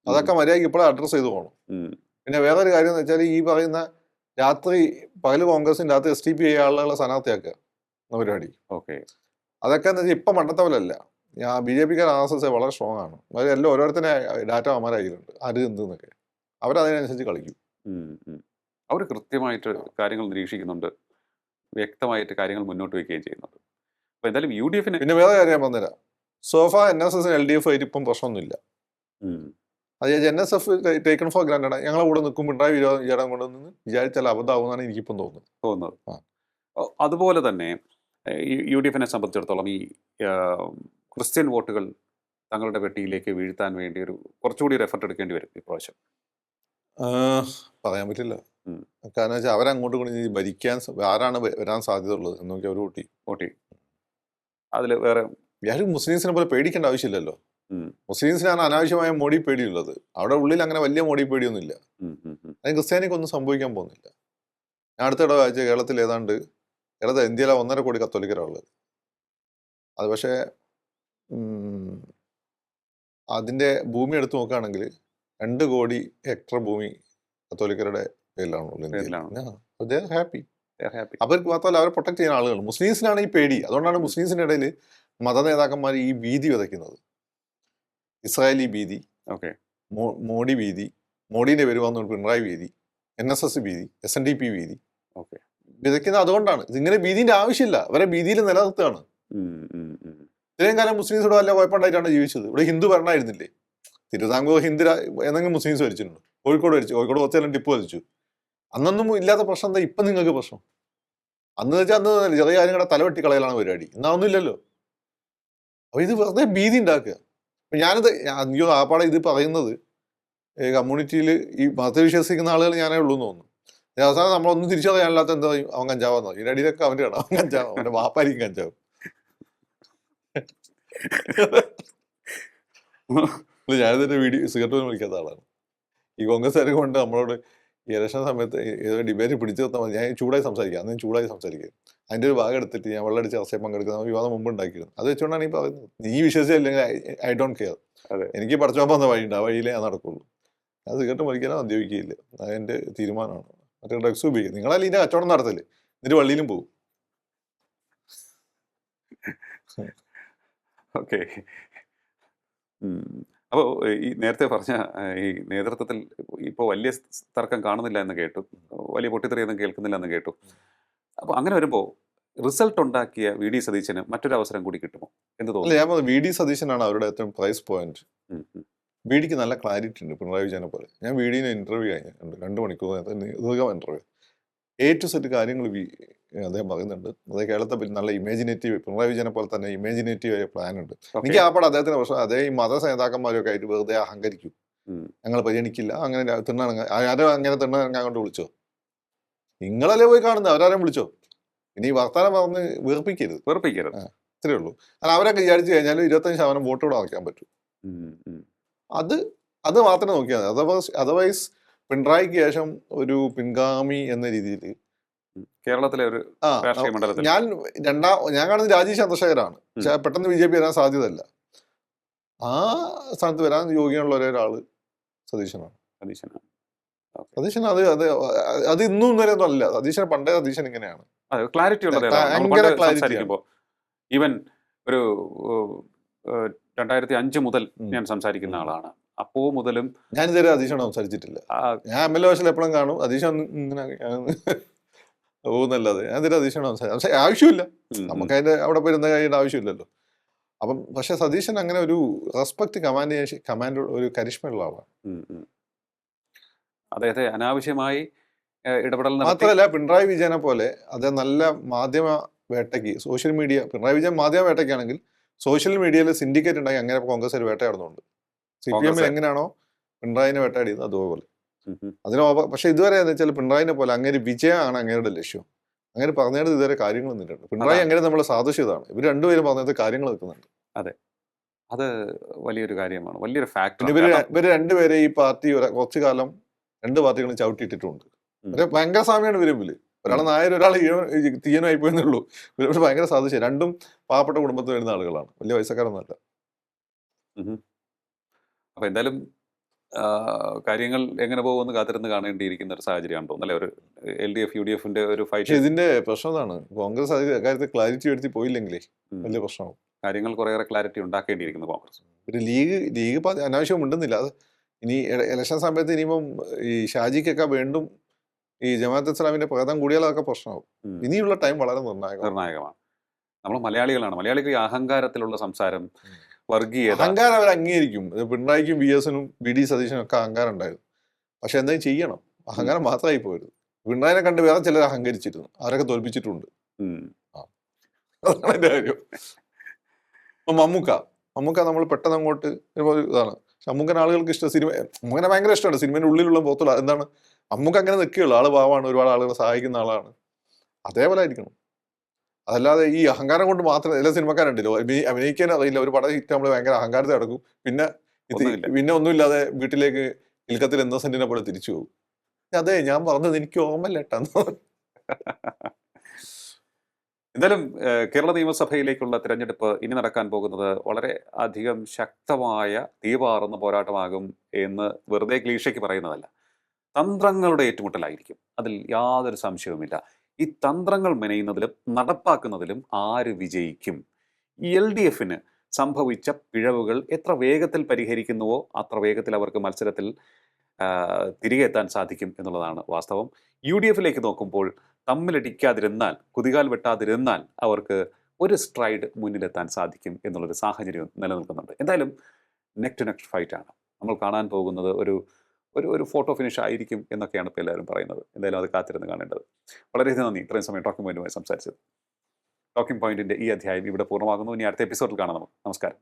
അതൊക്കെ മര്യാദയ്ക്ക് ഇപ്പോഴേ അഡ്രസ് ചെയ്ത് പോകണം. പിന്നെ വേറൊരു കാര്യം എന്ന് വെച്ചാൽ ഈ പറയുന്ന രാത്രി പകല് കോൺഗ്രസും രാത്രി STP ആളുകളെ സ്ഥാനാർത്ഥിയാക്കുക എന്ന പരിപാടി. അതൊക്കെ എന്ന് വെച്ചാൽ ഇപ്പം മണ്ടത്തെ പോലല്ല. BJP-ക്കാർ RSS വളരെ സ്ട്രോങ് ആണ്. അവരെല്ലാം ഓരോരുത്തരെ ഡാറ്റ അമരായിട്ടുണ്ട്, ആര് എന്തെന്നൊക്കെ. അവരതിനനുസരിച്ച് കളിക്കും. അവർ കൃത്യമായിട്ട് കാര്യങ്ങൾ നിരീക്ഷിക്കുന്നുണ്ട്, വ്യക്തമായിട്ട് കാര്യങ്ങൾ മുന്നോട്ട് വയ്ക്കുകയും ചെയ്യുന്നുണ്ട്. അപ്പോൾ എന്തായാലും UDF-ന് പിന്നെ വേറെ കാര്യം ഞാൻ പറഞ്ഞുതരാം. സോഫ NSS LDF ആയിട്ട് ഇപ്പം പ്രശ്നമൊന്നുമില്ല. അത് NSF ടേക്കൺ ഫോർ ഗ്രാൻഡഡ്. ഞങ്ങളെ കൂടെ നിൽക്കും പിണറായി വിജയം കൊണ്ടുവന്ന് വിചാരിച്ചാൽ അബദ്ധമാകുമെന്നാണ് എനിക്കിപ്പം തോന്നുന്നത്. അതുപോലെ തന്നെ UDF-നെ സംബന്ധിച്ചിടത്തോളം ഈ ക്രിസ്ത്യൻ വോട്ടുകൾ തങ്ങളുടെ പെട്ടിയിലേക്ക് വീഴ്ത്താൻ വേണ്ടി കുറച്ചുകൂടി ഒരു എഫർട്ട് എടുക്കേണ്ടി വരും ഇപ്രാവശ്യം. പറയാൻ പറ്റില്ല. കാരണം വെച്ചാൽ അവരങ്ങോട്ട് കൊണ്ട് ഭരിക്കാൻ ആരാണ് വരാൻ സാധ്യത ഉള്ളത് എന്ന് നോക്കി അവർ വോട്ടി. അതിൽ വേറെ ആരും മുസ്ലിംസിനെ പോലെ പേടിക്കേണ്ട ആവശ്യമില്ലല്ലോ. മുസ്ലിംസിനാണ് അനാവശ്യമായ മോഡി പേടിയുള്ളത്. അവിടെ ഉള്ളിൽ അങ്ങനെ വലിയ മോഡി പേടിയൊന്നുമില്ല. അതിന് ക്രിസ്ത്യാനിക്കൊന്നും സംഭവിക്കാൻ പോകുന്നില്ല. ഞാൻ അടുത്തിടെ വായിച്ച കേരളത്തിൽ ഇന്ത്യയിലെ 1.5 കോടി കത്തോലിക്കരാണുള്ളത്. അത് പക്ഷേ അതിൻ്റെ ഭൂമി എടുത്ത് നോക്കുകയാണെങ്കിൽ 2 കോടി ഹെക്ടർ ഭൂമി കത്തോലിക്കരുടെ പേരിലാണുള്ളത്. ഹാപ്പി. അവർക്ക് മാത്രമല്ല, അവരെ പ്രൊട്ടക്ട് ചെയ്യുന്ന ആളുകൾ. മുസ്ലിംസിനാണ് ഈ പേടി. അതുകൊണ്ടാണ് മുസ്ലിംസിൻ്റെ ഇടയിൽ മത നേതാക്കന്മാർ ഈ ഭീതി വിതയ്ക്കുന്നത്. ഇസ്രായേലി ഭീതി, മോഡി ഭീതി, മോഡീൻ്റെ പേര് വന്നു പിണറായി ഭീതി, NSS ഭീതി, SNDP ഭീതി വിതയ്ക്കുന്നത് അതുകൊണ്ടാണ്. ഇതിങ്ങനെ ഭീതിന്റെ ആവശ്യമില്ല, അവരെ ഭീതിയിൽ നിലനിർത്തുകയാണ്. ഇത്രയും കാലം മുസ്ലിംസോട് വല്ല കുഴപ്പമുണ്ടായിട്ടാണ് ജീവിച്ചത്. ഇവിടെ ഹിന്ദു ഭരണമായിരുന്നില്ലേ? തിരുവിതാംകൂർ ഹിന്ദു എന്തെങ്കിലും മുസ്ലിംസ് ഭരിച്ചിട്ടുണ്ടോ? കോഴിക്കോട് കുറച്ചെല്ലാം ടിപ്പു ഭരിച്ചു. അന്നൊന്നും ഇല്ലാത്ത പ്രശ്നം എന്താ ഇപ്പം നിങ്ങൾക്ക് പ്രശ്നം? അന്ന് വെച്ചാൽ അന്ന് ചെറിയ കാര്യങ്ങളുടെ തലവെട്ടി കളയലാണ് പരിപാടി. എന്നാ ഒന്നുമില്ലല്ലോ. അപ്പൊ ഇത് വെറുതെ ഭീതി ഉണ്ടാക്കുക. ഞാനിത് ആപ്പാടെ ഇത് പറയുന്നത് കമ്മ്യൂണിറ്റിയിൽ ഈ മതത്തെ വിശ്വസിക്കുന്ന ആളുകൾ ഞാനേ ഉള്ളൂ എന്ന് തോന്നുന്നു. അവസാനം നമ്മളൊന്നും തിരിച്ചറിയാനില്ലാത്ത എന്താ അവൻ കഞ്ചാവെന്നോ? ഇതിൻ്റെ അടിയിലൊക്കെ അവൻ്റെ ആണ് അവൻ കഞ്ചാവ്, അവൻ്റെ വാപ്പാരിക്കും കഞ്ചാവ്. ഞാനിതിൻ്റെ സിഗരറ്റ് പോലും വിളിക്കാത്ത ആളാണ്. ഈ കോൺഗ്രസ്സുകാരെ കൊണ്ട് നമ്മളോട് ഈ ഇലക്ഷൻ സമയത്ത് ഏതോ ഡിബേറ്റ് പിടിച്ചു നിർത്താൻ മതി, ഞാൻ ചൂടായി സംസാരിക്കുക. അന്ന് ചൂടായി സംസാരിക്കുക. അതിൻ്റെ ഒരു ഭാഗം എടുത്തിട്ട് ഞാൻ വെള്ളടിച്ച് ചർച്ചയിൽ പങ്കെടുക്കുന്ന വിവാദം മുമ്പ് ഉണ്ടാക്കിയിരുന്നു. അത് വെച്ചുകൊണ്ടാണ് ഈ പറയുന്നത്. നീ വിശ്വസിച്ചില്ലെങ്കിൽ ഐ ഡോണ്ട് കെയർ. എനിക്ക് പഠിച്ചോൻ പോകുന്ന വഴിയുണ്ട്, ആ വഴിയിലേ ഞാൻ നടക്കുള്ളൂ. ഞാൻ സിഗരറ്റ് വലിക്കാനോ മദ്യപിക്കുകയില്ല. അതെൻ്റെ തീരുമാനമാണ്. മറ്റേ ഡ്രഗ്സ് ഉപയോഗിക്കുക. നിങ്ങളല്ല ഇതിൻ്റെ കച്ചവടം നടത്തല്ലേ, എന്നിട്ട് വള്ളിയിലും പോകും. ഓക്കെ. അപ്പോൾ ഈ നേരത്തെ പറഞ്ഞ ഈ നേതൃത്വത്തിൽ ഇപ്പോൾ വലിയ തർക്കം കാണുന്നില്ല എന്ന് കേട്ടു, വലിയ പൊട്ടിത്തെറിയൊന്നും കേൾക്കുന്നില്ല എന്ന് കേട്ടു. അപ്പോൾ അങ്ങനെ വരുമ്പോൾ റിസൾട്ട് ഉണ്ടാക്കിയ വി ഡി സതീശന് മറ്റൊരു അവസരം കൂടി കിട്ടുമോ എന്ന് അല്ല, തോന്നുന്നു? ഞാൻ പറഞ്ഞത് വി ഡി സതീശനാണ് അവരുടെ ഏറ്റവും പ്രൈസ് പോയിന്റ്. ഉം, ഉം. വി ഡിക്ക് നല്ല ക്ലാരിറ്റി ഉണ്ട് പിണറായി വിജയനെ പോലെ. ഞാൻ വി ഡിനെ ഇന്റർവ്യൂ കഴിഞ്ഞിട്ടുണ്ട്, 2 മണിക്കൂർ ദീർഘം ഇന്റർവ്യൂ. A to Z കാര്യങ്ങൾ അദ്ദേഹം പറയുന്നുണ്ട്. അത് കേരളത്തെ പറ്റി നല്ല ഇമാജിനേറ്റീവ്, പിണറായി വിജയനെ പോലെ തന്നെ ഇമാജിനേറ്റീവ് ആയ പ്ലാൻ ഉണ്ട്. എനിക്ക് ആ പാടെ അദ്ദേഹത്തിന് പ്രശ്നം, അതേ ഈ മത നേതാക്കന്മാരൊക്കെ ആയിട്ട് വെറുതെ അഹങ്കരിക്കും, ഉം. ഞങ്ങൾ പരിഗണിക്കില്ല, അങ്ങനെ തിണ്ണ ആരോ അങ്ങനെ തിണ്ണ കൊണ്ട് വിളിച്ചോ, നിങ്ങളല്ലേ പോയി കാണുന്നത്, അവരാരും വിളിച്ചോ, ഇനി ഈ വർത്തമാനം പറഞ്ഞ് വീർപ്പിക്കരുത്, വെറുപ്പിക്കരുത്. ഇത്രേ ഉള്ളൂ. അല്ല, അവരൊക്കെ വിചാരിച്ചു കഴിഞ്ഞാൽ 25% വോട്ട് കൂടെ അടയ്ക്കാൻ പറ്റും. ഉം, ഉം. അത് മാത്രമേ നോക്കിയാൽ മതി. അതർവൈസ് പിണറായിക്ക് ശേഷം ഒരു പിൻഗാമി എന്ന രീതിയിൽ കേരളത്തിലെ ഒരു രാഷ്ട്രീയ മണ്ഡലത്തിൽ ഞാൻ കാണുന്നത് രാജീവ് ചന്ദ്രശേഖരാണ്. പക്ഷെ പെട്ടെന്ന് BJP വരാൻ സാധ്യതയല്ല. ആ സ്ഥാനത്ത് വരാൻ യോഗ്യമുള്ള ഒരാള് സതീശനാണ്. സതീശനാണ്. സതീശൻ അത് ഇന്നും ഇന്നലെ ഒന്നും അല്ല. സതീശൻ ഇങ്ങനെയാണ്, ക്ലാരിറ്റി ഉള്ള ഭയങ്കര clarity സംസാരിക്കുമ്പോൾ ഈവൻ ഒരു 2005 മുതൽ ഞാൻ സംസാരിക്കുന്ന ആളാണ്. അപ്പോ മുതലും ഞാൻ ഇതുവരെ സതീശനോട് സംസാരിച്ചിട്ടില്ല. ഞാൻ MLA വശത്തിൽ എപ്പോഴും കാണും, സതീശൻ ഇങ്ങനെ പോകുന്നല്ലാതെ ഞാൻ ഇതുവരെ സതീശനോട് സംസാരിച്ചു. ആവശ്യമില്ല, നമുക്ക് അതിന്റെ അവിടെ പോയിരുന്ന കഴിയേണ്ട ആവശ്യമില്ലല്ലോ. അപ്പം പക്ഷെ സതീശൻ അങ്ങനെ ഒരു റെസ്പെക്ട് കമാൻഡ് ഒരു കരിഷ്മയുള്ള ആളാണ്. അദ്ദേഹത്തെ അനാവശ്യമായി ഇടപെടൽ മാത്രമല്ല, പിണറായി വിജയനെ പോലെ അദ്ദേഹം നല്ല മാധ്യമ വേട്ടയ്ക്ക്, സോഷ്യൽ മീഡിയ, പിണറായി വിജയൻ മാധ്യമ വേട്ടയ്ക്കാണെങ്കിൽ സോഷ്യൽ മീഡിയയിൽ സിൻഡിക്കേറ്റ് ഉണ്ടാക്കി അങ്ങനെ കോൺഗ്രസ് ഒരു വേട്ടയാടുന്നുണ്ട്. CPM എങ്ങനെയാണോ പിണറായിനെ വേട്ടയാടിയത് അതുപോലെ പക്ഷെ ഇതുവരെ എന്ന് വെച്ചാൽ പിണറായിനെ പോലെ അങ്ങനെ വിജയമാണ് അങ്ങയുടെ ലക്ഷ്യം. അങ്ങനെ പറഞ്ഞത് ഇതുവരെ കാര്യങ്ങൾ നിന്നിട്ടുണ്ട്. പിണറായി അങ്ങനെ നമ്മളെ സാദൃശ്യതാണ്. ഇവർ രണ്ടുപേരും പറഞ്ഞത് കാര്യങ്ങൾ നിൽക്കുന്നുണ്ട്. അതെ, അത് വലിയൊരു കാര്യമാണ്, വലിയൊരു ഫാക്ടർ. ഇവര് രണ്ടുപേരെ ഈ പാർട്ടി കുറച്ചു കാലം 2 പാർട്ടികളും ചവിട്ടിയിട്ടിട്ടുണ്ട്. ഭയങ്കര സാമ്യമാണ് ഇവര് തമ്മിൽ. ഒരാൾ നായർ, ഒരാൾ തീയനായി പോയെന്നുള്ളൂ. ഇവര് ഭയങ്കര സാദൃശ്യം. രണ്ടും പാവപ്പെട്ട കുടുംബത്തിൽ വരുന്ന ആളുകളാണ്, വലിയ പൈസക്കാരൊന്നുമല്ല. അപ്പൊ എന്തായാലും കാര്യങ്ങൾ എങ്ങനെ പോകുമെന്ന് കാത്തിരുന്ന് കാണേണ്ടിയിരിക്കുന്ന ഒരു സാഹചര്യമാണ് തോന്നുന്നല്ലേ. ഒരു LDF UDF ഒരു ഫൈറ്റ്. ഇതിന്റെ പ്രശ്നം എന്താണ്, കോൺഗ്രസ് കാര്യത്തിൽ ക്ലാരിറ്റി എടുത്തി പോയില്ലെങ്കിലേ വലിയ പ്രശ്നമാവും. കാര്യങ്ങൾ കുറേയേറെ ക്ലാരിറ്റി ഉണ്ടാക്കേണ്ടിയിരിക്കുന്നു കോൺഗ്രസ്. ഒരു ലീഗ് അനാവശ്യം ഉണ്ടെന്നില്ല. അത് ഇനി ഇലക്ഷൻ സമയത്ത് ഇനിയിപ്പം ഈ ഷാജിക്കൊക്കെ വീണ്ടും ഈ ജമാഅത്ത് ഇസ്ലാമിന്റെ പ്രകടനം കൂടിയാൽ അതൊക്കെ പ്രശ്നമാവും. ഇനിയുള്ള ടൈം വളരെ നിർണായകമാണ്. നമ്മൾ മലയാളികളാണ്. മലയാളികൾ ഈ അഹങ്കാരത്തിലുള്ള സംസാരം, വർഗീയത, അഹങ്കാരം അവർ അംഗീകരിക്കും. പിണറായിക്കും VS-നും BD സതീശനും ഒക്കെ അഹങ്കാരം ഉണ്ടായിരുന്നു. പക്ഷെ എന്തെങ്കിലും ചെയ്യണം, അഹങ്കാരം മാത്രമായി പോയത്. പിണറായിനെ കണ്ട് വേറെ ചിലർ അഹങ്കരിച്ചിരുന്നു, അവരൊക്കെ തോൽപ്പിച്ചിട്ടുണ്ട്. അതാണ് എന്റെ കാര്യം. മമ്മൂക്ക നമ്മൾ പെട്ടെന്ന് അങ്ങോട്ട് ഇതാണ്. പക്ഷെ മമ്മൂക്കൻ ആളുകൾക്ക് ഇഷ്ടം, മമ്മൂക്കനെ ഭയങ്കര ഇഷ്ടമാണ്. സിനിമയുടെ ഉള്ളിലുള്ള പുറത്തുള്ള എന്താണ്, മമ്മൂക്ക അങ്ങനെ നിൽക്കുകയുള്ളൂ. ആള് പാവാണ്, ഒരുപാട് ആളുകളെ സഹായിക്കുന്ന ആളാണ്. അതേപോലെ ആയിരിക്കണം. അതല്ലാതെ ഈ അഹങ്കാരം കൊണ്ട് മാത്രം എല്ലാ സിനിമക്കാരുണ്ടല്ലോ, അഭിനയിക്കാൻ അറിയില്ല, ഒരു പടം ഹിറ്റ് നമ്മൾ ഭയങ്കര അഹങ്കാരത്തെ നടക്കും, പിന്നെ ഒന്നുമില്ലാതെ വീട്ടിലേക്ക് ഇൽക്കത്തിൽ ഇന്നസെന്റിനെ പോലെ തിരിച്ചു പോകും. അതെ ഞാൻ പറഞ്ഞത് എനിക്ക് ഓർമ്മല്ല കേട്ടോ. എന്തായാലും കേരള നിയമസഭയിലേക്കുള്ള തിരഞ്ഞെടുപ്പ് ഇനി നടക്കാൻ പോകുന്നത് വളരെ അധികം ശക്തമായ തീപാറുന്ന പോരാട്ടമാകും എന്ന് വെറുതെ ക്ലീഷയ്ക്ക് പറയുന്നതല്ല. തന്ത്രങ്ങളുടെ ഏറ്റുമുട്ടലായിരിക്കും, അതിൽ യാതൊരു സംശയവുമില്ല. ഈ തന്ത്രങ്ങൾ മെനയുന്നതിലും നടപ്പാക്കുന്നതിലും ആര് വിജയിക്കും, LDF-ന് സംഭവിച്ച പിഴവുകൾ എത്ര വേഗത്തിൽ പരിഹരിക്കുന്നുവോ അത്ര വേഗത്തിൽ അവർക്ക് മത്സരത്തിൽ തിരികെ എത്താൻ സാധിക്കും എന്നുള്ളതാണ് വാസ്തവം. UDF-ലേക്ക് നോക്കുമ്പോൾ തമ്മിലടിക്കാതിരുന്നാൽ, കുതികാൽ വെട്ടാതിരുന്നാൽ അവർക്ക് ഒരു സ്ട്രൈഡ് മുന്നിലെത്താൻ സാധിക്കും എന്നുള്ളൊരു സാഹചര്യം നിലനിൽക്കുന്നുണ്ട്. എന്തായാലും നെക്ക് ടു നെക്ക് ഫൈറ്റാണ് നമ്മൾ കാണാൻ പോകുന്നത്. ഒരു ഫോട്ടോ ഫിനിഷ് ആയിരിക്കും എന്നൊക്കെയാണ് ഇപ്പോൾ എല്ലാവരും പറയുന്നത്. എന്തായാലും അത് കാത്തിരുന്ന് കാണേണ്ടത്. വളരെയധികം നന്ദി ഇത്രയും സമയം ടോക്കിംഗ് പോയിന്റുമായി സംസാരിച്ചത്. ടോക്കിംഗ് പോയിന്റിന്റെ ഈ അധ്യായം ഇവിടെ പൂർണ്ണമാകുന്നു. ഇനി അടുത്ത എപ്പിസോഡിൽ കാണാം നമുക്ക്. നമസ്കാരം.